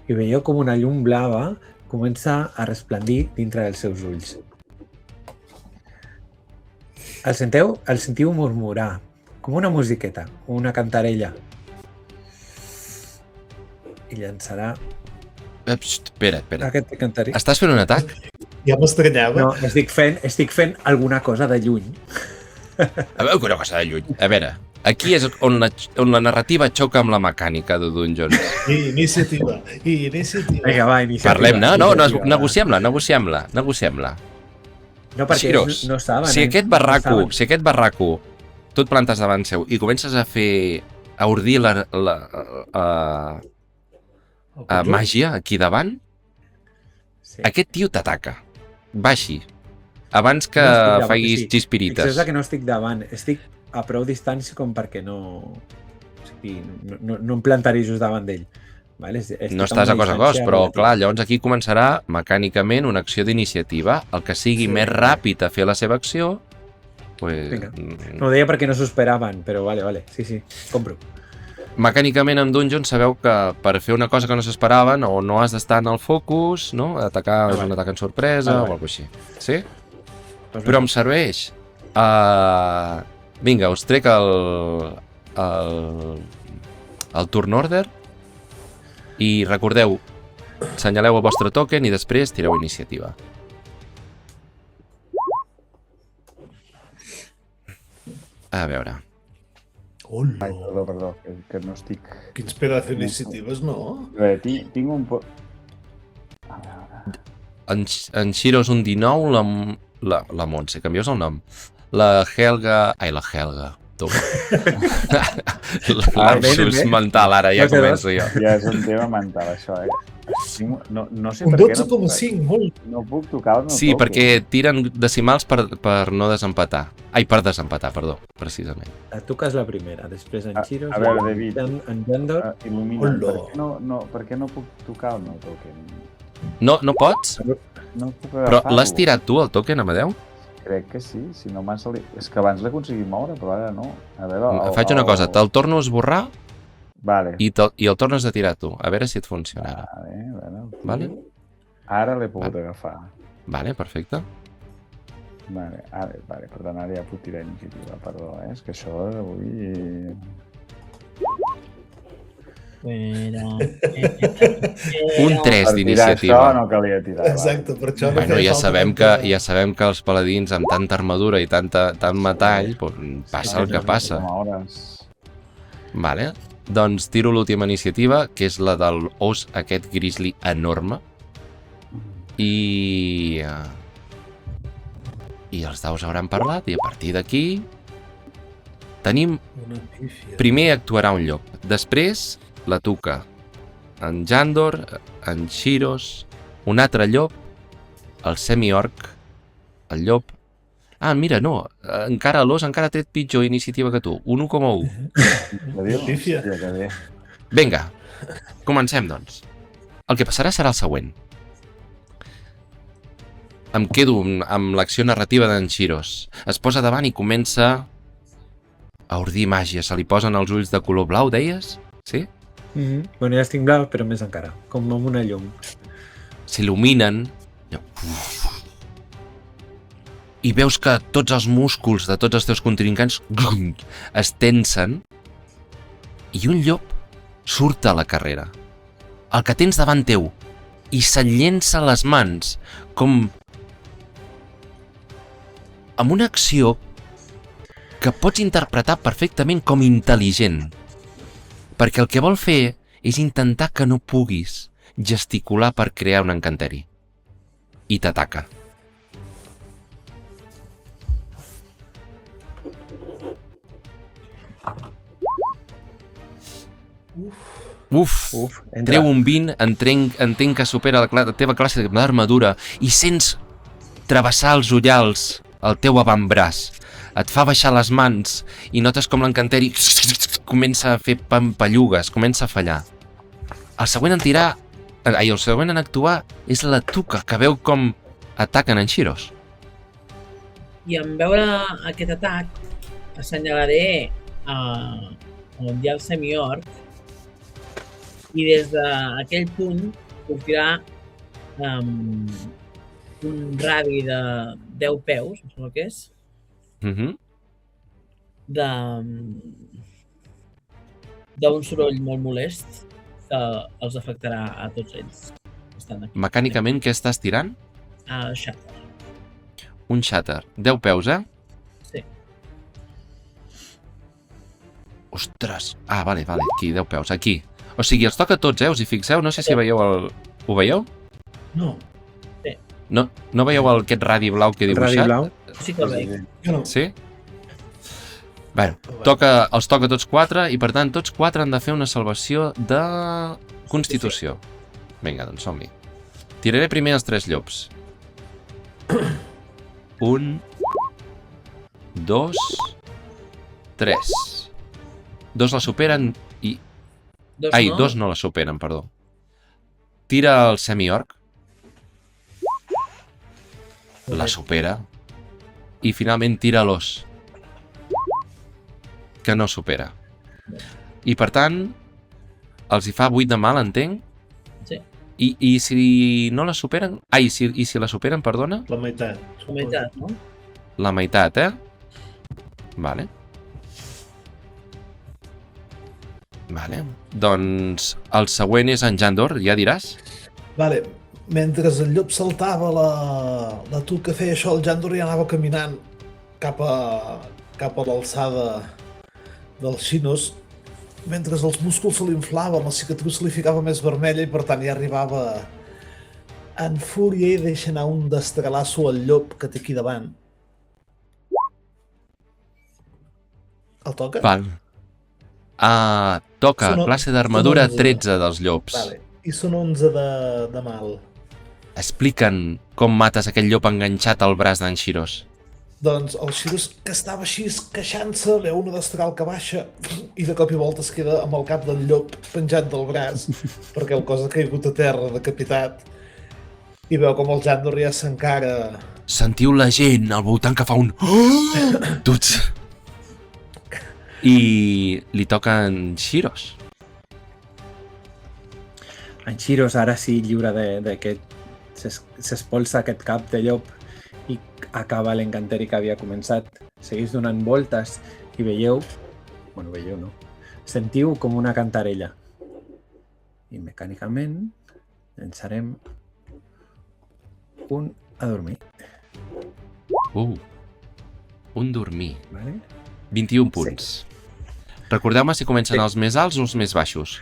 i veieu com una llum blava comença a resplendir dintre dels seus ulls. El sentiu murmurar, com una musiqueta, una cantarella. I llançarà
Espera.
aquest cantarell.
Estàs fent un atac?
Ja m'estranyava.
No, estic fent alguna cosa de lluny.
A veure, una cosa de lluny. A veure, aquí és on la narrativa xoca amb la mecànica de Dungeons.
Iniciativa.
Vinga, va, iniciativa.
Parlem-ne? No,
Iniciativa, va.
negociem-la.
No, perquè
Xiros,
no saben.
si aquest barraco tu et plantes davant seu i comences a ordir la màgia aquí davant,
Sí.
aquest tio t'ataca. Va així. Abans que
No estic davant,
facis
sí.
xispirites.
Fixeu-vos que no estic davant, estic a prou distància com perquè no em plantaré just davant d'ell. Vale?
No estàs a cos, però clar, llavors aquí començarà mecànicament una acció d'iniciativa. El que sigui més ràpid a fer la seva acció, pues,
Vinga. No ho deia perquè no s'ho esperaven, però vale, sí, compro.
mecànicament en Dungeons sabeu que per fer una cosa que no s'esperaven o no has d'estar en el focus, no? Atacar és un atac en sorpresa o alguna cosa així. Sí?
Doncs
Però em serveix. Vinga, us trec el turn order i recordeu, senyaleu el vostre token i després tireu iniciativa. A veure.
Hola.
Ai, perdó, que no estic...
Quins pedazos d'iniciatives, no?
A veure, tinc un... A
en Xiro és un 19, la Montse, canvies el nom. La Helga... Ai, la Helga. Tu. L'absurs mental, ara ja començo jo.
Ja és un tema mental, això, No sé
Un
per què
12,5, molt.
no puc tocar el meu
Sí,
toque.
perquè tiren decimals per no desempatar. Ai, per desempatar, perdó, precisament.
Tu que és la primera, després en Chiros,
a veure, David.
en Jandor,
Il·lumina'm,
Hola.
per què no puc tocar el meu token?
No pots?
No puc
Però
agafar-lo.
l'has tirat tu, el token, Amadeu?
Crec que sí, si no m'ha salit... És que abans l'he aconseguit moure, però ara no. A veure...
Faig una cosa, te'l torno a esborrar
Vale.
i el tornes a tirar tu, a veure si et funciona ara. Vale?
Ara l'he pogut agafar.
Vale, perfecte.
Vale, per tant, ara ja puc tirar iniciativa, perdó, És que això avui...
Un 3
Per tirar això
d'iniciativa.
no calia tirar.
Exacte, per això no
Bueno,
feia
ja
falta
sabem que els paladins amb tanta armadura i tant metall, doncs passa el que passa. Vale, doncs tiro l'última iniciativa, que és la del os aquest grizzly enorme. I els daus hauran parlat, i a partir d'aquí tenim...
Una pífia.
Primer actuarà un llop, després la Tuca, en Jandor, en Xiros, un altre llop, el semi-orc, el llop... Ah, mira, no, encara l'os encara té pitjor iniciativa que tu, un 1,1.
Una
pífia.
Vinga, comencem, doncs. El que passarà serà el següent. Em quedo amb l'acció narrativa d'en Xiros. Es posa davant i comença a ordir màgia. Se li posen els ulls de color blau, deies? Sí?
Bueno, ja estic blau, però més encara, com amb una llum.
S'il·luminen i veus que tots els músculs de tots els teus contrincants es tensen i un llop surt a la carrera. El que tens davant teu i se't llença a les mans com amb una acció que pots interpretar perfectament com intel·ligent, perquè el que vol fer és intentar que no puguis gesticular per crear un encanteri. I t'ataca. Uf, treu un 20, entenc que supera la teva classe d'armadura i sents travessar els ullals el teu avantbraç. Et fa baixar les mans i notes com l'encanteri comença a fer pampallugues, comença a fallar. El següent en actuar és la Tuca, que veu com ataquen en Xiros.
I en veure aquest atac, assenyalaré on hi ha el semi-orc i des d'aquell punt sortirà un radi de 10 peus, no sé el que és, d'un soroll molt molest que els afectarà a tots ells.
Mecànicament, què estàs tirant?
Shatter.
Un shatter. 10 peus,
Sí.
Ostres! Ah, vale, aquí, 10 peus, aquí. O sigui, els toca a tots, us hi fixeu? No sé si veieu el... Ho veieu?
No.
Sí.
No veieu aquest radi blau que he dibuixat?
Radi blau?
Sí que el veig.
Jo no.
Sí? Bé, els toca tots 4 i per tant tots 4 han de fer una salvació de Constitució. Vinga, doncs som-hi. Tiraré primer els 3 llops. 1, 2, 3. 2 la superen i... Ai, 2 no la superen, perdó. Tira el semi-orc. La supera. I finalment tira l'os, que no supera. I per tant, els hi fa 8 de mal, entenc?
Sí.
I si no la superen... Ai, i si la superen, perdona?
La meitat.
La meitat, no?
La meitat, Vale. Vale. Doncs el següent és en Jandor, ja diràs?
Vale, mentre el llop saltava la Tuca feia això, el Jandor ja anava caminant cap a l'alçada dels xinos, mentre els músculs se li inflaven, la cicatrius se li ficava més vermella i per tant ja arribava en fúria i deixa anar un destralasso al llop que té aquí davant. El toca?
Val. Toca,
Són
classe d'armadura
són 11.
13 dels llops.
Vale. I són 11 de mal.
Explica'n com mates aquell llop enganxat al braç d'en Shiros.
Doncs el Shirus, que estava així queixant-se, veu una destral que baixa i de cop i volta es queda amb el cap del llop penjat del braç perquè el cos ha caigut a terra decapitat i veu com el Jandor ja s'encara.
Sentiu la gent al voltant que fa un... Tuts! I li toca en Shiros.
En Shiros ara sí, lliure d'aquest... S'espolsa aquest cap de llop i acaba l'encanteri que havia començat. Seguís donant voltes i veieu... Bueno, veieu no. Sentiu com una cantarella. I mecànicament llançarem un a dormir.
Un dormir.
Vale?
21 punts. Recordeu-me si comencen els més alts o els més baixos.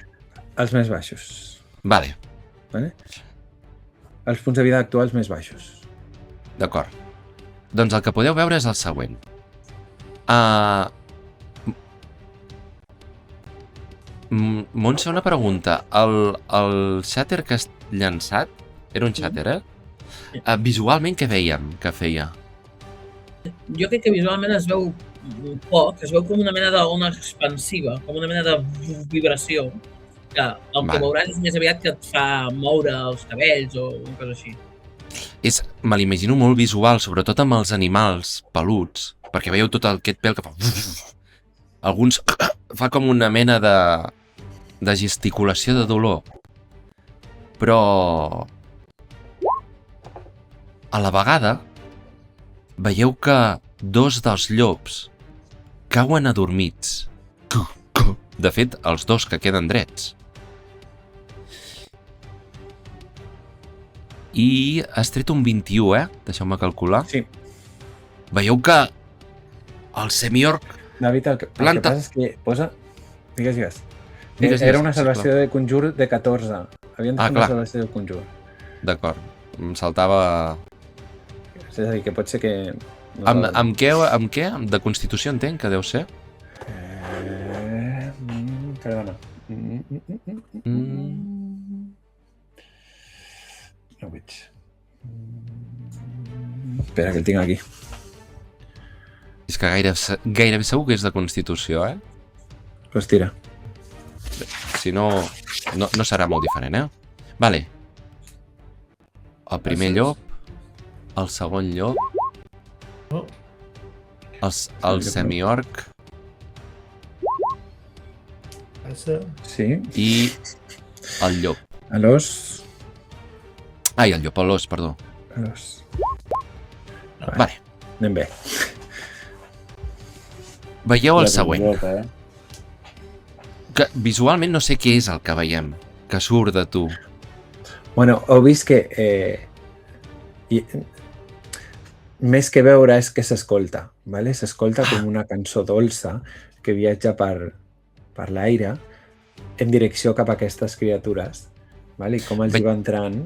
Els més baixos.
Vale,
Vale? Els punts de vida actuals més baixos.
d'acord. Doncs el que podeu veure és el següent. Montse, una pregunta. El xàter que has llançat, era un xàter, visualment què veiem que feia?
Jo crec que visualment es veu poc, es veu com una mena d'ona expansiva, com una mena de vibració, que el que
Vale.
veuràs és més aviat que et fa moure els cabells o una cosa així.
Me l'imagino molt visual, sobretot amb els animals peluts, perquè veieu tot aquest pèl que fa... Alguns fa com una mena de gesticulació de dolor. Però... a la vegada, veieu que dos dels llops cauen adormits. De fet, els dos que queden drets. I has tret un 21, Deixeu-me calcular.
Sí.
Veieu que el semiorc...
David, el que
Planta.
passa és que posa... Digues.
Digues,
Era una
sisplau.
salvació de conjur de 14. Havien de fer una
clar.
salvació de conjur.
D'acord, em saltava...
És a dir, que pot ser que...
Amb què? De Constitució entenc que deu ser?
Perdona. No ho veig. Espera, que el tinc aquí.
És que gairebé segur que és de Constitució,
Pues tira.
Si no, no serà molt diferent, Vale. El primer llop, el segon llop,
Oh.
el semiorc
Passa.
Sí.
i el llop.
A l'os.
Ai, el llop, l'os, perdó.
A l'os.
Vale.
Anem bé.
Veieu el
La
següent.
biblioteca,
Que visualment no sé què és el que veiem, que surt de tu.
Bueno, heu vist que... més que veure és que s'escolta, ¿vale? S'escolta com una cançó dolça que viatja per l'aire en direcció cap a aquestes criatures, ¿vale? I com els hi va entrant...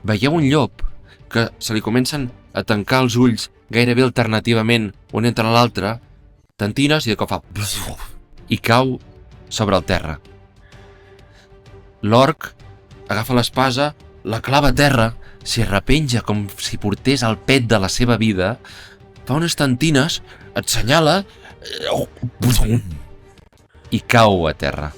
Veieu un llop que se li comencen a tancar els ulls gairebé alternativament un entre l'altre, tantines i de cop fa... i cau sobre el terra. L'orc agafa l'espasa, la clava a terra, s'hi repenja com si portés el pet de la seva vida, fa unes tantines, et senyala i cau a terra.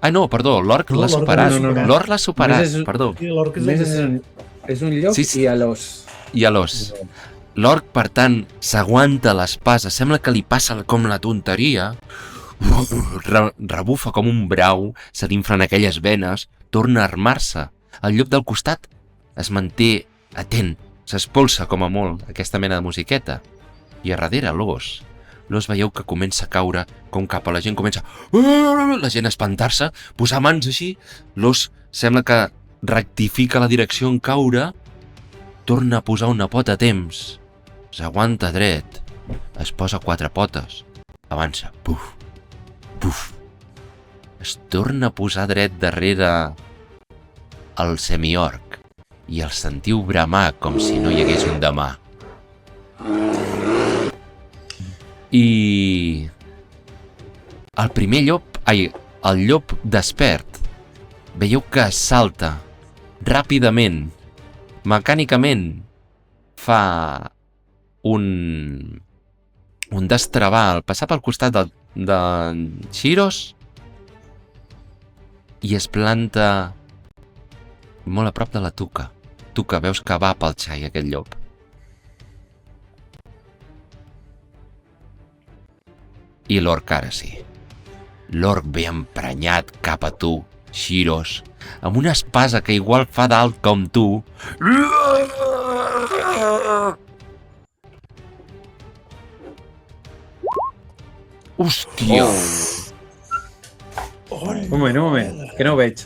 Ah, no, perdó, l'orc
No,
l'ha
l'orc
superat.
l'ha superat.
L'orc l'ha superat,
Només és-
perdó.
I l'orc és
Més
el
és un llop
Sí, sí.
i a l'os.
I a l'os. L'orc, per tant, s'aguanta l'espasa. Sembla que li passa com la tonteria. Rebufa com un brau, se li inflen aquelles venes, torna a armar-se. El llop del costat es manté atent, s'espolsa com a molt aquesta mena de musiqueta. I a darrere l'os. L'os veieu que comença a caure com cap a la gent, comença la gent a espantar-se, posar mans així. L'os sembla que rectifica la direcció en caure, torna a posar una pota a temps, s'aguanta dret, es posa quatre potes, avança, puf, puf, es torna a posar dret darrere el semiorc i el sentiu bramar com si no hi hagués un demà. I el primer llop, el llop despert, veieu que salta ràpidament, mecànicament, fa un destravar al passar pel costat de Chiros i es planta molt a prop de la Tuca. Tuca, veus que va pel xai aquest llop. I l'orc ara sí. L'orc ve emprenyat cap a tu, Chiros, amb una espasa que igual fa d'alt com tu. Hòstia!
Un moment, que no ho veig.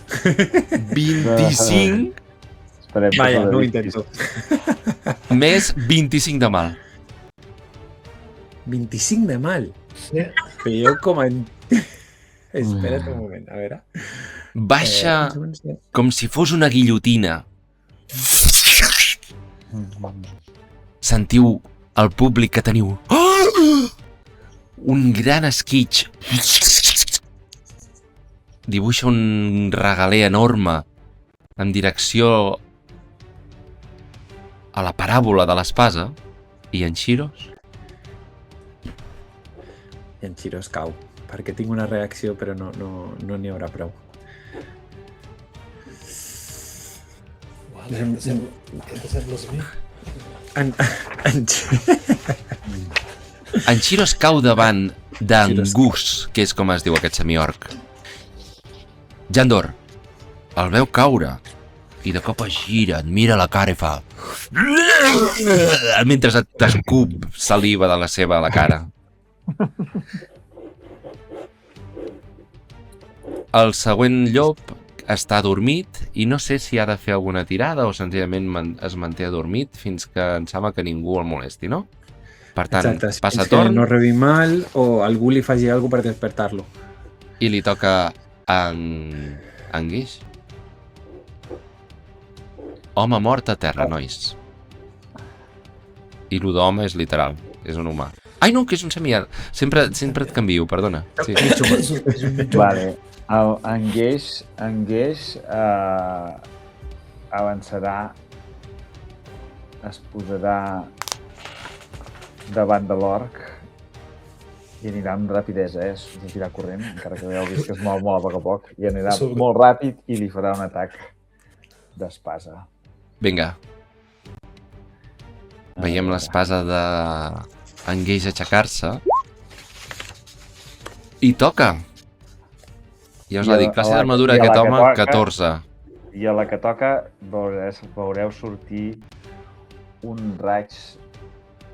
25
Esperem que
Vaja,
no
no ho
ho
intento.
més 25 de mal.
25 de mal.
Sí.
Però jo com en... Espera't un moment, a veure.
Baixa com si fos una guillotina. Sentiu el públic que teniu. Un gran esquitx. Dibuixa un regaler enorme en direcció a la paràbola de l'espasa. I en Chiros?
I en Chiros cau, perquè tinc una reacció, però no n'hi haurà prou.
Uau, què t'assembles a mi?
En Chiros cau davant d'en Gus, que és com es diu aquest semiorc. Jandor, el veu caure i de cop es gira, et mira la cara i fa... mentre t'escup saliva de la seva a la cara. El següent llop està adormit i no sé si ha de fer alguna tirada o senzillament es manté adormit fins que em sembla que ningú el molesti, no? Per tant,
Exacte,
passa
fins que
torn
no rebi mal o algú li faci alguna cosa per despertar-lo.
i li toca en Guix. Home mort a terra, nois. I lo d'home és literal, és un humà. Ai, no, que és un semiar. Sempre et canvio, perdona. Sí.
És un mitjó.
Vale. En Gueix avançarà, es posarà davant de l'orc i anirà amb rapidesa, sortirà corrent, encara que ja heu vist que es mou molt a poc a poc, i anirà molt ràpid i li farà un atac d'espasa.
Vinga. Veiem l'espasa de en Gueix aixecar-se. I toca! Ja us l'ha dit, classe d'armadura aquest home, 14.
I a la que toca veureu sortir un raig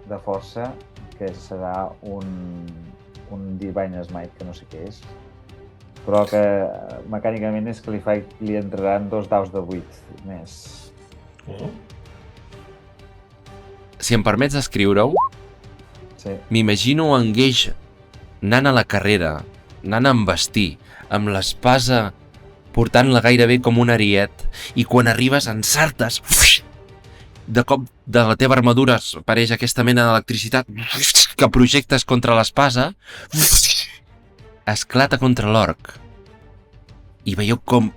de força que serà un Divine Smite, que no sé què és, però que mecànicament és que li entraran 2 daus de 8 més.
Si em permets descriure-ho,
Sí.
m'imagino en Gueix anant a la carrera, anant a embestir, amb l'espasa portant-la gairebé com un ariet, i quan arribes ensartes, de cop de la teva armadura apareix aquesta mena d'electricitat que projectes contra l'espasa, esclata contra l'orc. I veieu com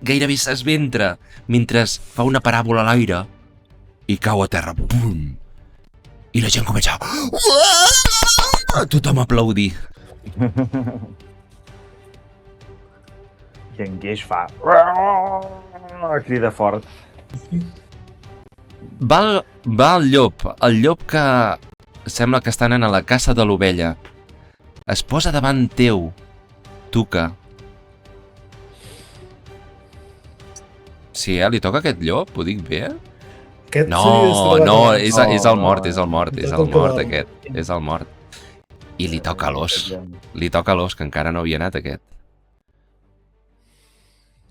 gairebé s'esventra mentre fa una paràbola a l'aire i cau a terra. Bum! I la gent comença a tothom aplaudir.
I en Gueix fa... crida fort.
Va el llop que sembla que està anant a la caça de l'ovella. Es posa davant teu, Tuca. Sí, li toca aquest llop? Ho dic bé?
Aquest
No,
seria
no,
extravagant.
és el mort, és el mort, és el mort
Toca
aquest, és el mort. I li toca l'os, que encara no havia anat aquest.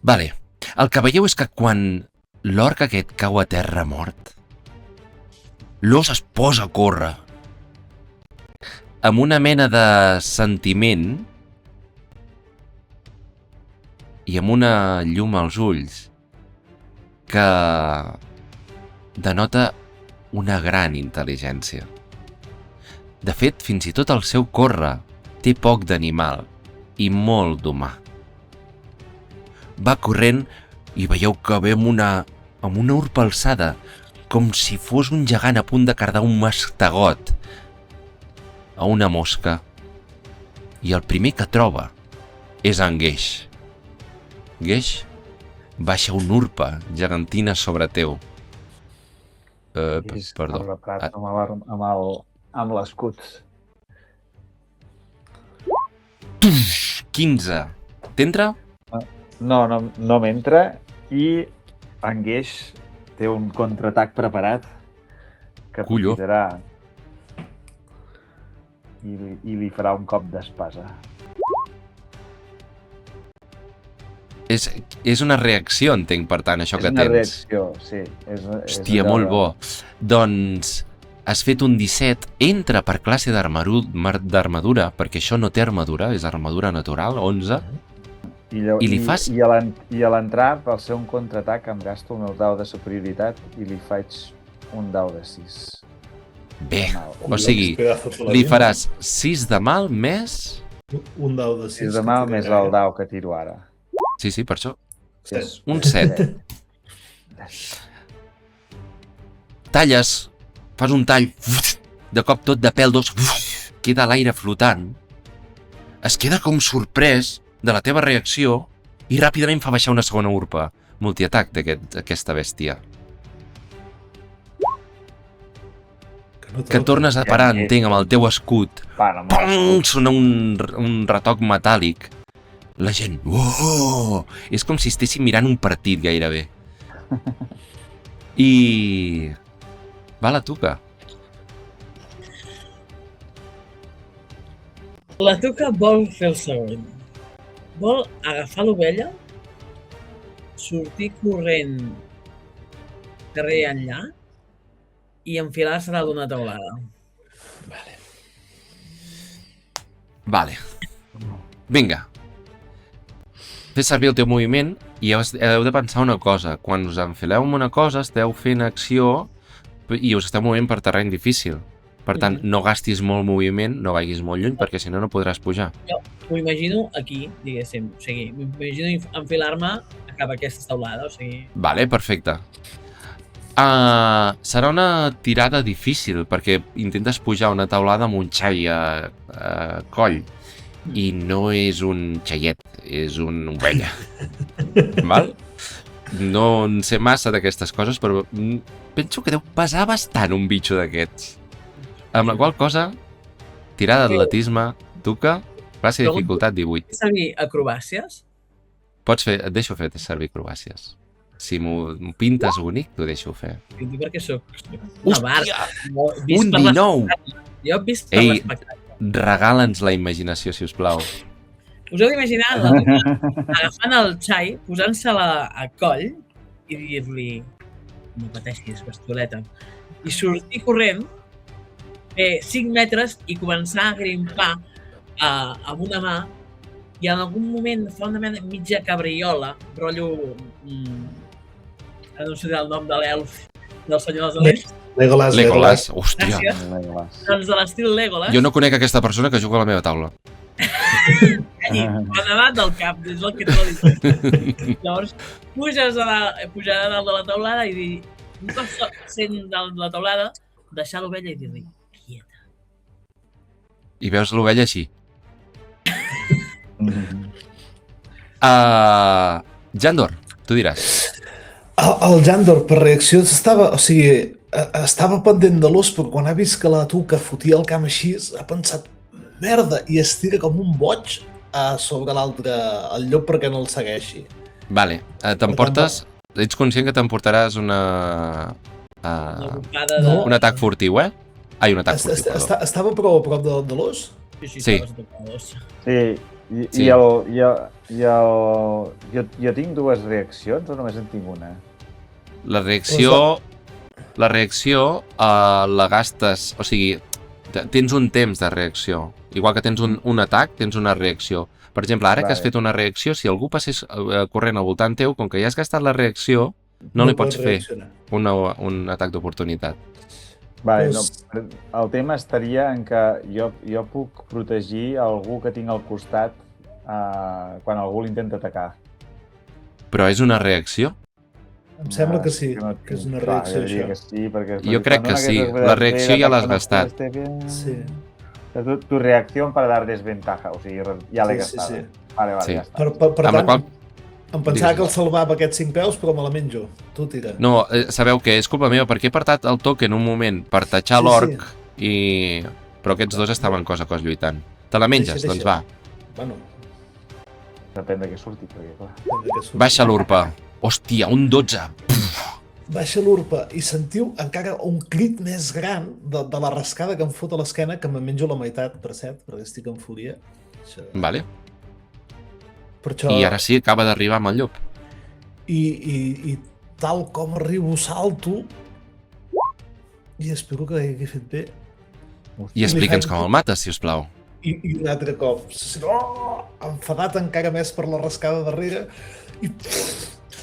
Vale, el que veieu és que quan l'orc aquest cau a terra mort, l'os es posa a córrer amb una mena de sentiment i amb una llum als ulls que denota una gran intel·ligència. De fet, fins i tot el seu córrer té poc d'animal i molt d'humà. Va corrent i veieu que ve amb una urpa alçada, com si fos un gegant a punt de cardar un mastegot a una mosca. I el primer que troba és en Geix. Geix baixa una urpa gegantina sobre teu. Perdó.
Amb l'escut.
15. T'entra?
No m'entra i en Geix té un contraatac preparat que
Colló.
aprofitarà i li farà un cop d'espasa.
És una reacció, entenc, per tant, això que
És una
tens.
reacció, sí.
Hòstia, molt bo. Doncs has fet un 17, entra per classe d'armadura, perquè això no té armadura, és armadura natural, 11. I li fas?
I a l'entrar, per ser un contraatac, em gasto el meu dau de superioritat i li faig un dau de 6.
Bé, o sigui, li faràs 6 de mal més...
Un dau de 6.
6 de mal més el dau que tiro ara.
Sí, per això.
És
Un 7. Talles, fas un tall, de cop tot de pèl d'os, queda a l'aire flotant. Es queda com sorprès de la teva reacció i ràpidament fa baixar una segona urpa. Multiatac d'aquesta bèstia. Que tornes a parar, entenc, amb el teu escut. Pum! Sona un retoc metàl·lic. La gent... Oh! És com si estéssim mirant un partit, gairebé. I... Va la Tuca.
La Tuca vol fer el següent. Vol agafar l'ovella, sortir corrent carrer enllà i enfilar-se dalt d'una teulada.
Vale. Vinga. Fes servir el teu moviment i heu de pensar una cosa. Quan us enfileu en una cosa, esteu fent acció i us esteu movent per terreny difícil. Per tant, no gastis molt moviment, no vagis molt lluny, perquè si no, no podràs pujar.
Jo m'ho imagino aquí, diguéssim. O sigui, m'imagino enfilar-me cap a aquesta teulada, o sigui...
Vale, perfecte. Serà una tirada difícil, perquè intentes pujar una teulada amb un xai a coll. I no és un xaiet, és una ovella. Val? No en sé massa d'aquestes coses, però penso que deu pesar bastant un bitxo d'aquests. Amb la qual cosa, tirada d'atletisme, Tuca, classe de dificultat 18.
Pots servir acrobàcies?
Pots fer, et deixo fer servir acrobàcies. Si m'ho pintes bonic, t'ho deixo fer.
Jo perquè soc una barca.
Un 19!
Jo he vist per l'espectacle.
Regala'ns la imaginació, si us plau.
Us heu d'imaginar la Tuca agafant el xai, posant-se-la a coll i dir-li no pateixis, bestioleta, i sortir corrent, fer 5 metres i començar a grimpar amb una mà i en algun moment fa una mitja cabriola, rotllo... no sé el nom de l'elf del Senyor dels Anells.
Legolas, hòstia.
Gràcies. Doncs de l'estil Legolas.
Jo no conec aquesta persona que juga a la meva taula.
I m'ha nevat del cap, és el que t'ho dic. Llavors, pujar a dalt de la teulada i dir, un cop sent dalt de la teulada, deixar l'ovella i dir-li, quieta.
I veus l'ovella així. Jandor, tu diràs.
El Jandor, per reacció, estava pendent de l'os, però quan ha vist que la Tuca fotia el camp així, ha pensat, merda, i es tira com un boig sobre l'altre, el llop perquè no el segueixi.
Vale, t'emportes... Ets conscient que t'emportaràs un atac furtiu, eh? Ai, un atac furtiu, perdó.
Estava prou a prop de l'os?
Sí.
Sí, jo tinc dues reaccions o només en tinc una?
La reacció la gastes, o sigui, tens un temps de reacció. Igual que tens un atac, tens una reacció. Per exemple, ara que has fet una reacció, si algú passés corrent al voltant teu, com que ja has gastat la reacció, no li pots fer un atac d'oportunitat.
Vale, el tema estaria en que jo puc protegir algú que tinc al costat quan algú l'intenta atacar.
Però és una reacció?
Em sembla que sí, que és una reacció, això.
Que sí, perquè
jo crec que sí. La reacció ja l'has gastat.
Sí.
Tu reacció per dar desventaja, o sigui, ja l'he gastat.
Sí.
Vale,
Sí.
ja està.
Per tant, em pensava que el salvava aquests 5 peus, però me la menjo. Tu tira.
No, sabeu què? És culpa meva, perquè he apartat el token un moment per tatxar l'orc, però aquests dos estaven cos a cos lluitant. Te la menges? Doncs va.
Bueno,
Depèn de què surti, perquè clar.
Baixa l'urpa. Hòstia, un 12.
baixa l'urpa i sentiu encara un crit més gran de la rascada que em fot a l'esquena, que me'n menjo la meitat, per cert, perquè estic en fúria.
Vale.
Per això,
I ara sí, acaba d'arribar amb el llop.
I tal com arribo, salto i espero que hagi fet bé.
I explica'ns com el mates, si us plau.
I un altre cop, enfadat encara més per la rascada darrere,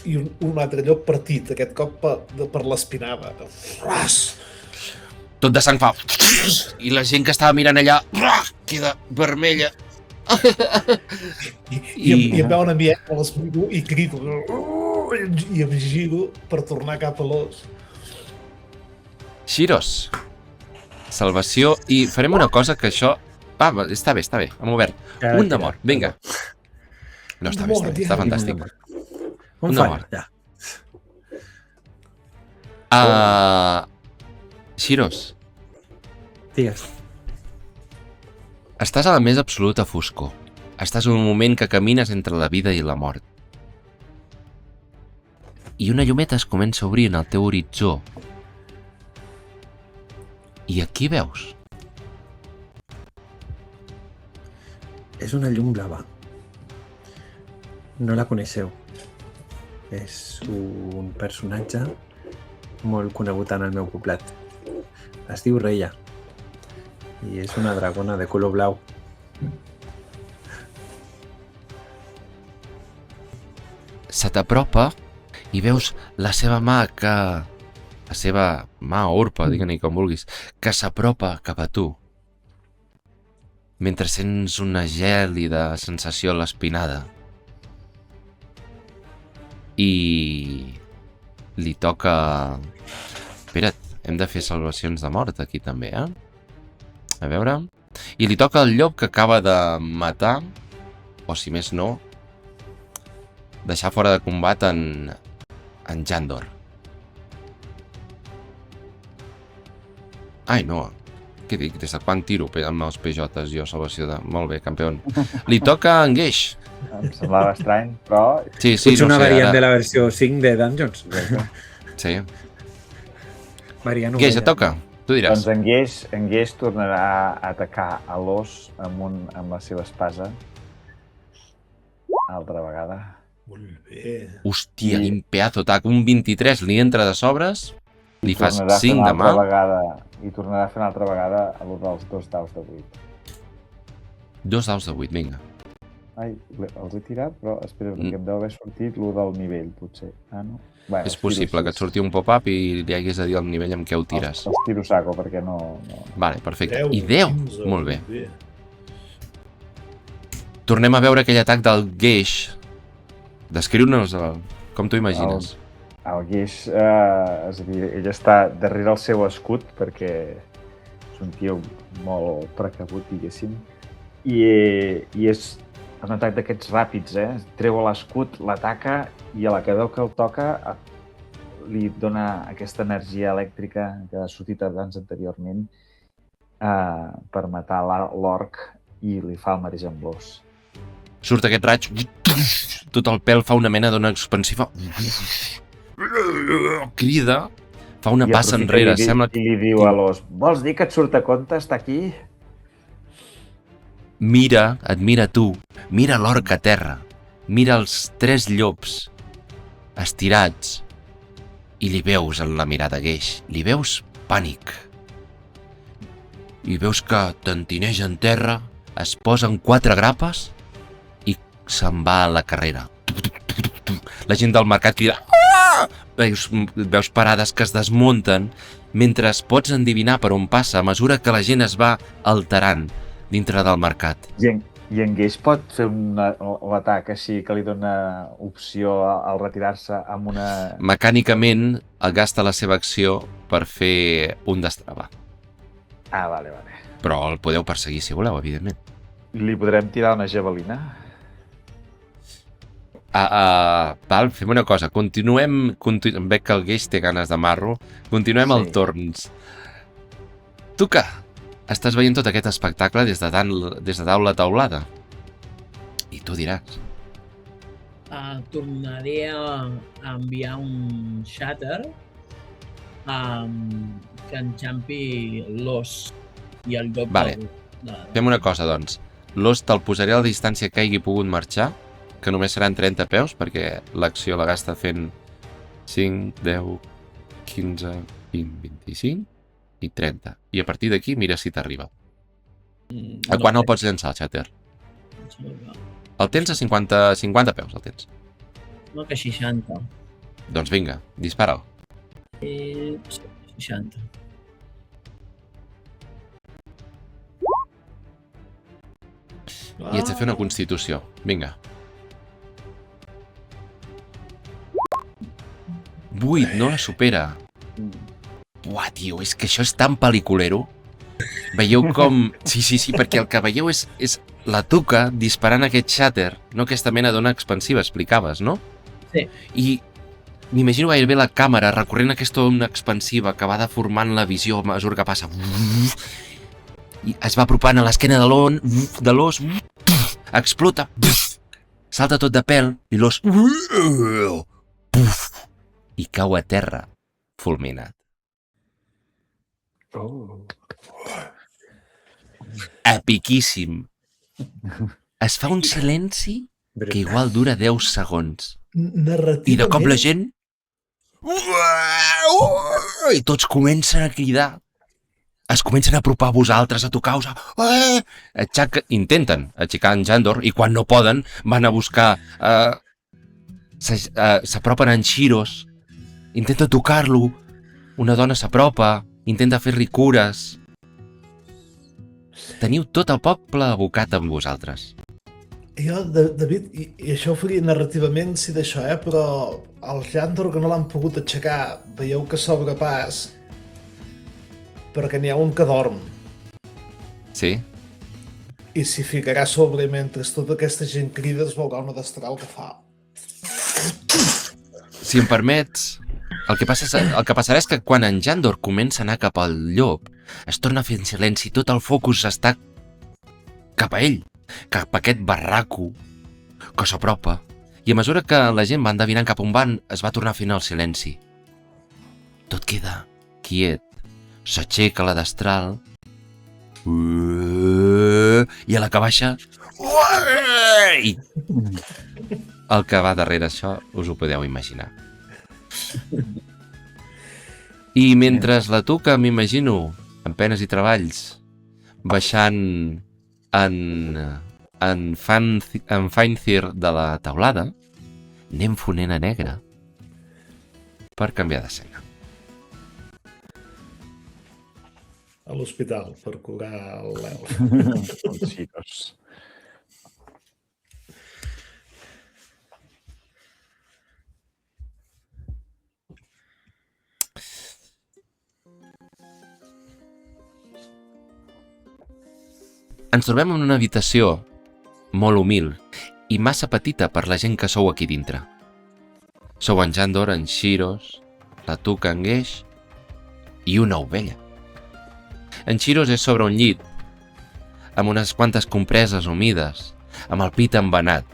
i un altre lloc partit, aquest cop per l'espinada.
Tot de sang fa... I la gent que estava mirant allà queda vermella.
I em veuen a mi, me les miro i crito. I em giro per tornar cap a l'os.
Shiros. Salvació. I farem una cosa que això... Va, està bé, hem obert. Un de mort, vinga. No, està bé, està fantàstic.
Un
de mort. Shiros.
Digues.
Estàs a la més absoluta foscor. Estàs en un moment que camines entre la vida i la mort. I una llumeta es comença a obrir en el teu horitzó. I aquí veus?
És una llum blava. No la coneixeu. És un personatge molt conegut en el meu poblat. Es diu Reia. I és una dragona de color blau.
Se t'apropa i veus la seva mà que... La seva mà o urpa, digue-n'hi com vulguis, que s'apropa cap a tu. Mentre sents una gèlida sensació a l'espinada. I... li toca... Espera't, hem de fer salvacions de mort aquí també, eh? A veure... I li toca el llop que acaba de matar, o si més no, deixar fora de combat en Jandor. Ai, no. Què dic? Des de quan tiro amb els PJs jo, salvació de... Molt bé, campió. Li toca en Geix.
Em semblava estrany, però...
Sí,
Potser
no
una
sé,
variant
ara...
de la versió 5 de Dungeons.
Sí.
Variant
Geix, et toca. Tu diràs.
Doncs en Geix tornarà a atacar a l'os amb la seva espasa. Altra vegada.
Molt bé.
Hòstia, quin pedazo atac. Un 23 li entra de sobres, li fas 5 de mal.
I tornarà a fer una altra vegada a l'ús dels 2 daus de 8.
2 daus de 8, vinga.
Ai, els he tirat, però espera, perquè em deu haver sortit l'1 del nivell, potser. Ah, no? Bueno,
És possible que et surti un pop-up i li hagués de dir el nivell amb què ho tires.
Els tiro saco, perquè no...
Vale, perfecte.
10,
I 10!
15,
Molt bé. Tornem a veure aquell atac del Geix. Descriu-nos com t'ho imagines.
El Geix, és a dir, ell està darrere el seu escut, perquè és un tio molt precabut, diguéssim, i és un atac d'aquests ràpids, treu l'escut, l'ataca, i a la que veu que el toca li dona aquesta energia elèctrica que ha sortit abans anteriorment per matar l'orc i li fa el mateix amb l'os.
Surt aquest raig, tot el pèl fa una mena d'ona expansiva, crida, fa una passa enrere, sembla que...
I li diu a l'os, vols dir que et surt a compte estar aquí?
Mira, et mira tu, mira l'orc a terra, mira els 3 llops estirats i li veus en la mirada Geix, li veus pànic. i veus que t'entineix en terra, es posa en 4 grapes i se'n va a la carrera. La gent del mercat crida... Ah! Veus parades que es desmunten mentre pots endivinar per on passa a mesura que la gent es va alterant dintre del mercat.
I en Gage pot fer l'atac així que li dona opció al retirar-se amb una...
Mecànicament gasta la seva acció per fer un destrava.
Ah, vale.
Però el podeu perseguir si voleu, evidentment.
Li podrem tirar una javelina?
Val, fem una cosa. Continuem... Veig que el Gage té ganes de marro. Continuem el torns. Tuca, estàs veient tot aquest espectacle des de taula taulada. I tu diràs.
Tornaré a enviar un shatter que enxampi l'os i el llop.
Vale. Fem una cosa, doncs. L'os te'l posaré a la distància que hagi pogut marxar, que només seran 30 peus, perquè l'acció la gasta fent 5, 10, 15, 20, 25 i 30. I a partir d'aquí mira si t'arriba. A quan el pots llançar, el Shatter? El tens a 50 peus, el tens.
No, que 60.
Doncs vinga, dispara'l.
60.
I ets de fer una constitució. Vinga. 8, no la supera. Buah, tio, és que això és tan pel·liculero. Veieu com... Sí, perquè el que veieu és la Tuca disparant aquest Shatter, no aquesta mena d'ona expansiva, explicaves, no?
Sí.
I m'imagino gairebé la càmera recorrent aquesta ona expansiva que va deformant la visió a mesura que passa. I es va apropant a l'esquena de l'os, explota, salta tot de pèl i l'os i cau a terra, fulminat. Epiquíssim. Es fa un silenci que igual dura 10 segons.
Narrativament...
I de cop la gent... I tots comencen a cridar. Es comencen a apropar a vosaltres, a tocar-vos. Intenten aixecar en Jandor i quan no poden van a buscar... S'apropen en Shiros. Intenta tocar-lo. Una dona s'apropa. Intenta fer-li cures. Teniu tot el poble abocat amb vosaltres.
Jo, David, i això ho faria narrativament, sí, d'això, però el Jandor que no l'han pogut aixecar, veieu que s'obre pas perquè n'hi ha un que dorm
Sí?
i s'hi ficarà sobre mentre tota aquesta gent crida es veurà una destral que fa.
Si em permets, el que passarà és que quan en Jandor comença a anar cap al llop, es torna a fer en silenci, tot el focus està cap a ell, cap a aquest barraco que s'apropa. I a mesura que la gent va endevinant cap on van, es va tornar fent el silenci. Tot queda quiet. S'aixeca la destral i a la que baixa el que va darrere això us ho podeu imaginar. I mentre la Tuca, m'imagino, amb penes i treballs, baixant en Feinthir de la taulada, anem fonent a negre per canviar d'escena.
A l'hospital per curar l'elf.
Els xiros.
Ens trobem en una habitació molt humil i massa petita per la gent que sou aquí dintre. Sou en Jandor, en Shiros, la Tuca, en Gage i una ovella. En Shiros és sobre un llit, amb unes quantes compreses humides, amb el pit embenat,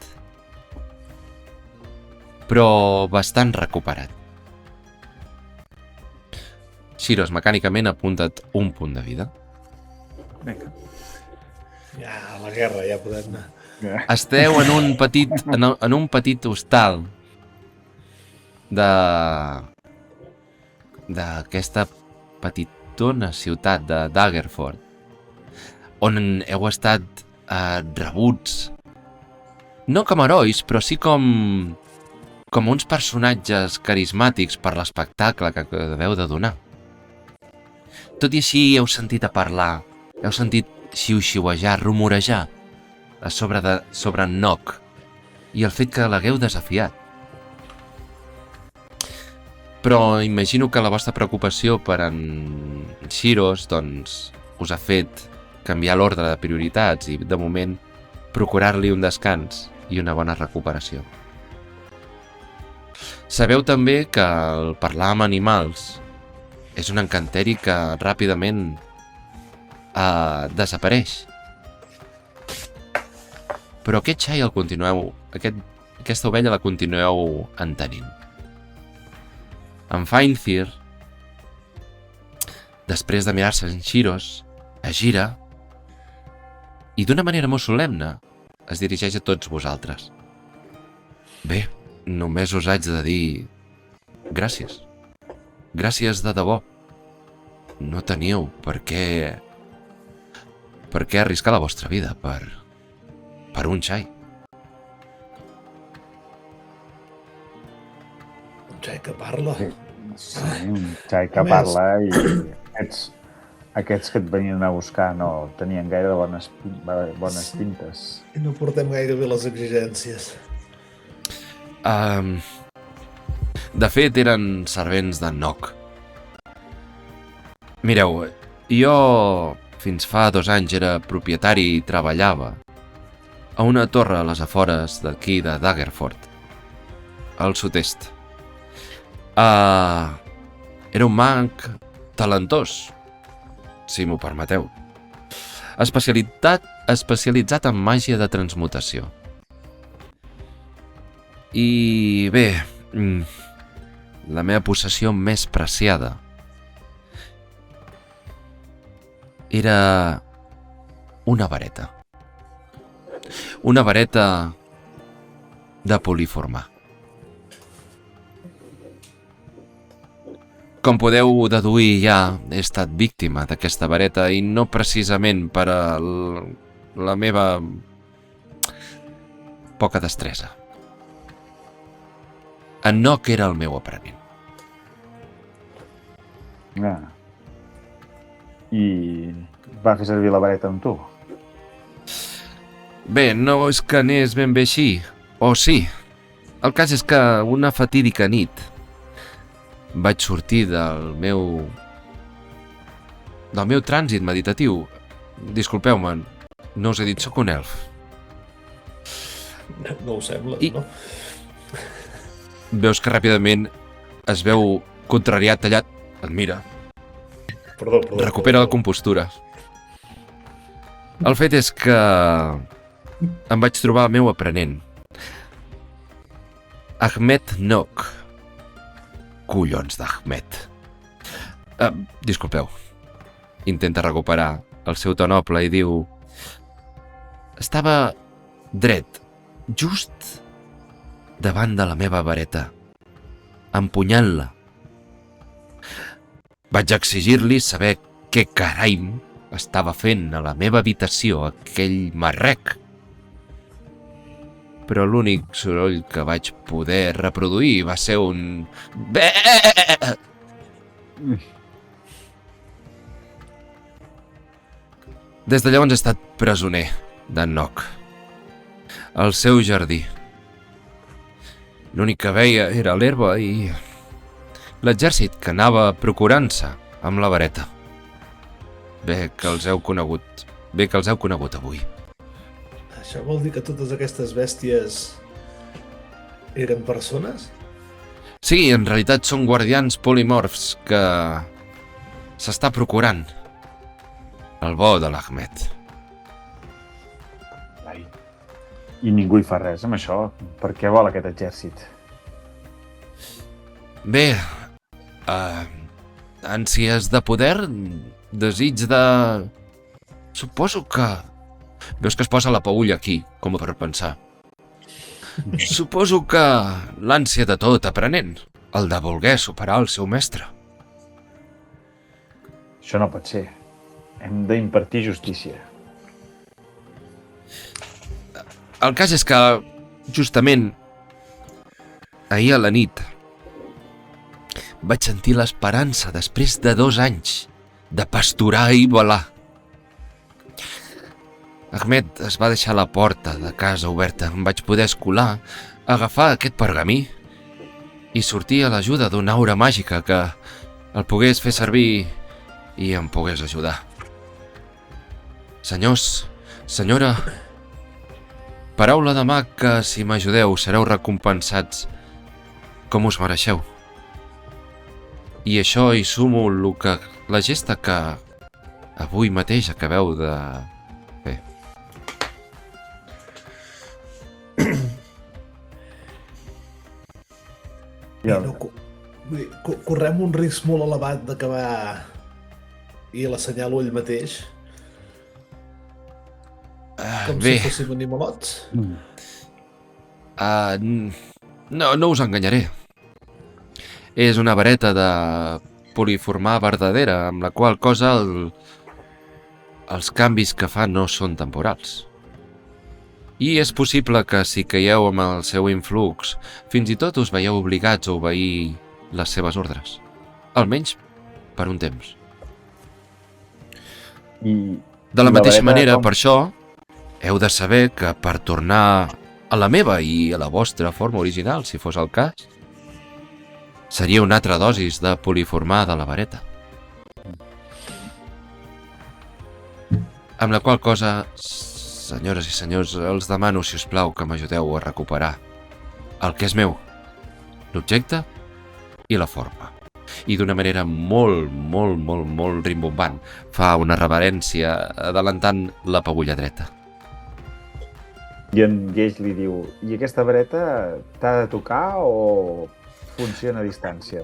però bastant recuperat. Shiros mecànicament ha apuntat un punt de vida.
Vinga.
Ja, a la guerra ja podem anar.
Esteu en un petit hostal d'aquesta petitona ciutat de Daggerford. on heu estat rebuts, no com herois, però sí com uns personatges carismàtics per l'espectacle que deveu de donar. Tot i així heu sentit a parlar, heu sentit xiu-xiuejar, rumorejar sobre en Nock i el fet que l'hagueu desafiat. Però imagino que la vostra preocupació per en Shiros, doncs, us ha fet canviar l'ordre de prioritats i, de moment, procurar-li un descans i una bona recuperació. Sabeu també que el parlar amb animals és un encanteri que ràpidament desapareix. Però aquest xai el continueu, aquesta ovella la continueu entenent. En Feinthir, després de mirar-se en Shiros, es gira i d'una manera molt solemne es dirigeix a tots vosaltres. Bé, només us haig de dir gràcies. Gràcies de debò. No teníeu per què arriscar la vostra vida per un xai.
Un xai que parla.
Sí, un xai que parla i aquests que et venien a buscar no tenien gaire bones pintes.
I no portem gaire bé les exigències.
De fet, eren servents d'en Nock. Mireu, jo fins fa 2 anys era propietari i treballava a una torre a les afores d'aquí de Daggerford, al sud-est. Era un mag talentós, si m'ho permeteu. Especialitzat en màgia de transmutació. I bé, la meva possessió més preciada era una vareta. Una vareta de poliformar. Com podeu deduir, ja he estat víctima d'aquesta vareta i no precisament per la meva poca destresa. En Nock era el meu aprenent.
I va fer servir la vareta amb tu?
Bé, no és que anés ben bé així. O sí. El cas és que una fatídica nit vaig sortir del meu trànsit meditatiu. Disculpeu-me, no us he dit, sóc un elf.
No ho sembla,
I-
no?
Veus que ràpidament es veu contrariat, tallat. Et mira,
Perdó.
recupera la compostura. El fet és que em vaig trobar el meu aprenent. Ahmed Nock. Collons d'Ahmed. Disculpeu. Intenta recuperar el seu to noble i diu... Estava dret, just davant de la meva vareta, empunyant-la. Vaig exigir-li saber què caraim estava fent a la meva habitació aquell marrec. Però l'únic soroll que vaig poder reproduir va ser un... Bé! Des de llavors he estat presoner d'en Nock. Al seu jardí. L'únic que veia era l'herba i l'exèrcit que anava procurant-se amb la vareta. Bé que els heu conegut avui.
Això vol dir que totes aquestes bèsties eren persones?
Sí, en realitat són guardians polimorfs que s'està procurant el bo de l'Ahmed.
I ningú hi fa res amb això. Per què vol aquest exèrcit?
Bé, ànsies de poder, desig de... Suposo que... Veus que es posa la paulla aquí, com per pensar. Suposo que l'ànsia de tot aprenent, el de voler superar el seu mestre.
Això no pot ser. Hem d'impartir justícia.
El cas és que, justament, ahir a la nit, vaig sentir l'esperança després de 2 anys de pasturar i volar. Ahmed es va deixar la porta de casa oberta. Em vaig poder escolar, agafar aquest pergamí i sortir a l'ajuda d'una aura màgica que el pogués fer servir i em pogués ajudar. Senyors, senyora, paraula de mà que si m'ajudeu sereu recompensats com us mereixeu. I això hi sumo la gesta que avui mateix acabeu de fer.
Correm un risc molt elevat d'acabar i l'assenyalo ell mateix. Com
Bé,
si fóssim animalots.
no us enganyaré. És una vareta de poliformar verdadera, amb la qual cosa els canvis que fa no són temporals. I és possible que si caieu amb el seu influx, fins i tot us veieu obligats a obeir les seves ordres. Almenys per un temps. De la mateixa manera, per això, heu de saber que per tornar a la meva i a la vostra forma original, si fos el cas, seria una altra dosis de poliformar de la vareta. Amb la qual cosa, senyores i senyors, els demano, si us plau, que m'ajudeu a recuperar el que és meu, l'objecte i la forma. I d'una manera molt rimbombant fa una reverència adelantant la pegulla dreta.
I en Gage li diu, i aquesta vareta t'ha de tocar o funciona a distància?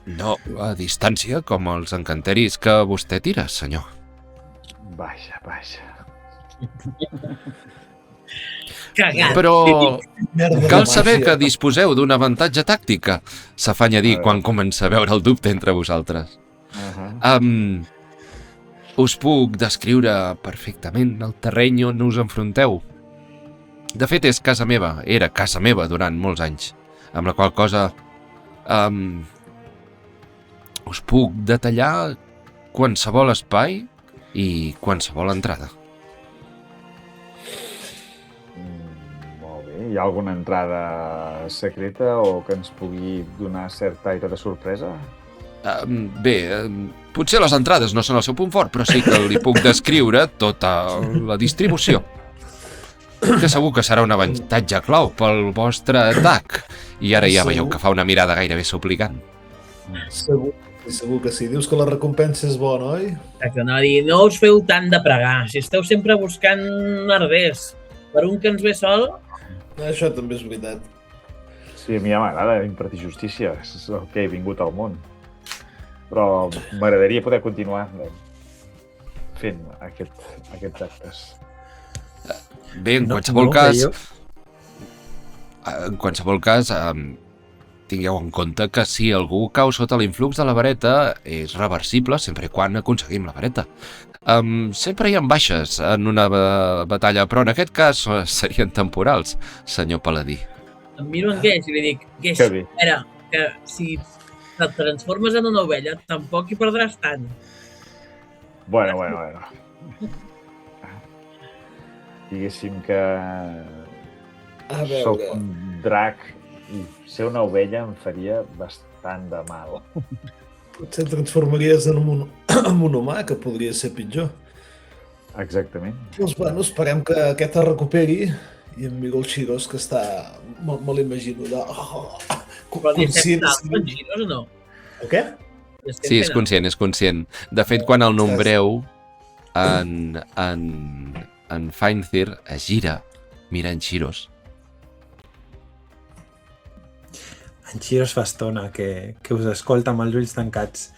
No, a distància, com els encanteris que vostè tira, senyor.
Vaja.
Cagat.
Però
Merda de
cal saber
màgia.
que disposeu d'un avantatge tàctica, s'afanya a dir quan comença a veure el dubte entre vosaltres. Us puc descriure perfectament el terreny on us enfronteu. De fet, és casa meva, era casa meva durant molts anys, amb la qual cosa us puc detallar qualsevol espai i qualsevol entrada.
Molt bé. Hi ha alguna entrada secreta o que ens pugui donar cert aire de sorpresa?
Potser les entrades no són el seu punt fort, però sí que li puc descriure tota la distribució. Que segur que serà un avantatge clau pel vostre atac. I ara ja veieu que fa una mirada gairebé suplicant.
Segur que sí. Dius que la recompensa és bona, oi?
Exacte, anava a dir, no us feu tant de pregar. Si esteu sempre buscant merders per un que ens ve sol...
Això també és veritat.
Sí, a mi ja m'agrada impartir justícia. És el que he vingut al món. Però m'agradaria poder continuar fent aquests actes.
Bé, en qualsevol cas, tingueu en compte que si algú cau sota l'influx de la vareta és reversible sempre quan aconseguim la vareta. Sempre hi ha baixes en una batalla, però en aquest cas serien temporals, senyor Paladí.
Em miro en Gage i li dic, Gage, espera, que si et transformes en una ovella tampoc hi perdràs tant.
Bueno. Diguéssim que soc un drac i ser una ovella em faria bastant de mal.
Potser et transformaries en un humà, que podria ser pitjor.
Exactament.
Doncs bueno, esperem que aquest es recuperi i em miro el Xiros, que està... Me l'imagino de...
Però li estem fent en Xiros o no?
El què?
Sí, és conscient. De fet, quan el nombreu, en Feinthir es gira mirant Xiros.
En Xiros fa estona que us escolta amb els ulls tancats.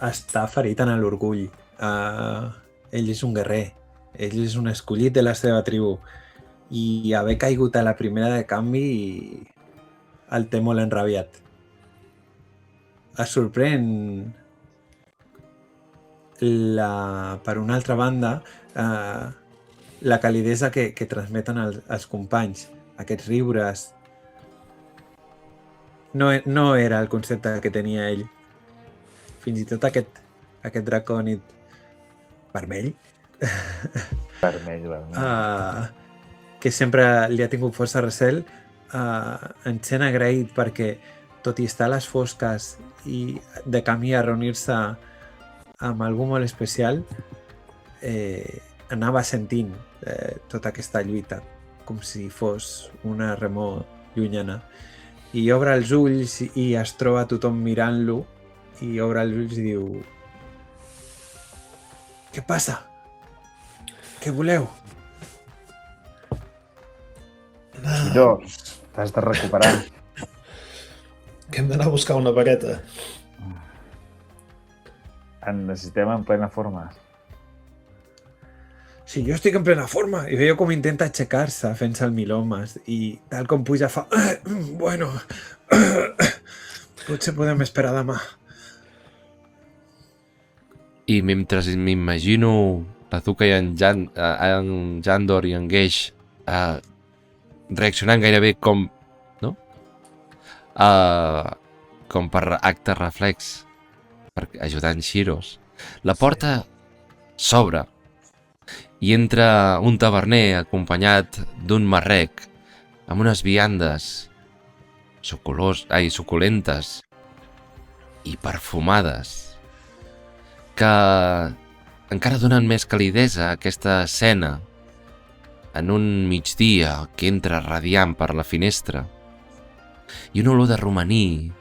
Està ferit en l'orgull. Ell és un guerrer. Ell és un escollit de la seva tribu. I haver caigut a la primera de canvi el té molt enrabiat. Es sorprèn per una altra banda la calidesa que transmeten els companys, aquests riures. No era el concepte que tenia ell. Fins i tot aquest dracònid vermell,
Vermell.
que sempre li ha tingut força recel, ens sent agraït perquè, tot i estar a les fosques i de camí a reunir-se amb algú molt especial, anava sentint tota aquesta lluita, com si fos una remor llunyana. I obre els ulls i es troba tothom mirant-lo, i obre els ulls i diu: què passa? Què voleu?
Llavors, t'has de recuperar.
Que hem d'anar a buscar una vareta.
En necessitem en plena forma.
Sí, jo estic en plena forma. I veieu com intenta aixecar-se fent-se el milomes i tal com puja fa... Bueno, potser podem esperar demà.
I mentre m'imagino la Zuka i en Jandor i en Geish reaccionant gairebé com... no? Com per acte reflex, per ajudar en Shiros. La porta s'obre i entra un taverner acompanyat d'un marrec amb unes viandes suculentes i perfumades que encara donen més calidesa a aquesta escena en un migdia que entra radiant per la finestra, i una olor de romaní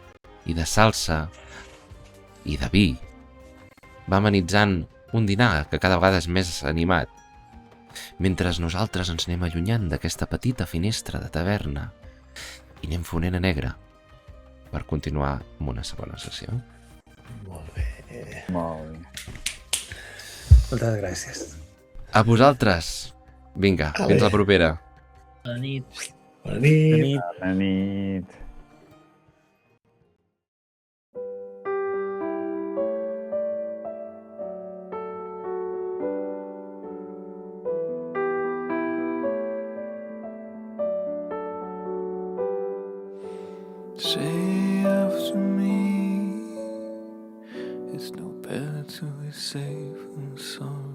i de salsa i de vi va amenitzant un dinar que cada vegada és més animat, mentre nosaltres ens anem allunyant d'aquesta petita finestra de taverna i anem fonent a negre per continuar amb una segona sessió.
Molt bé.
Molt bé.
Moltes gràcies.
A vosaltres! Vinga, fins la propera.
Bona nit.
Bona nit.
Bona nit.
Bona nit.
Say after me, it's no better to be safe than sorry.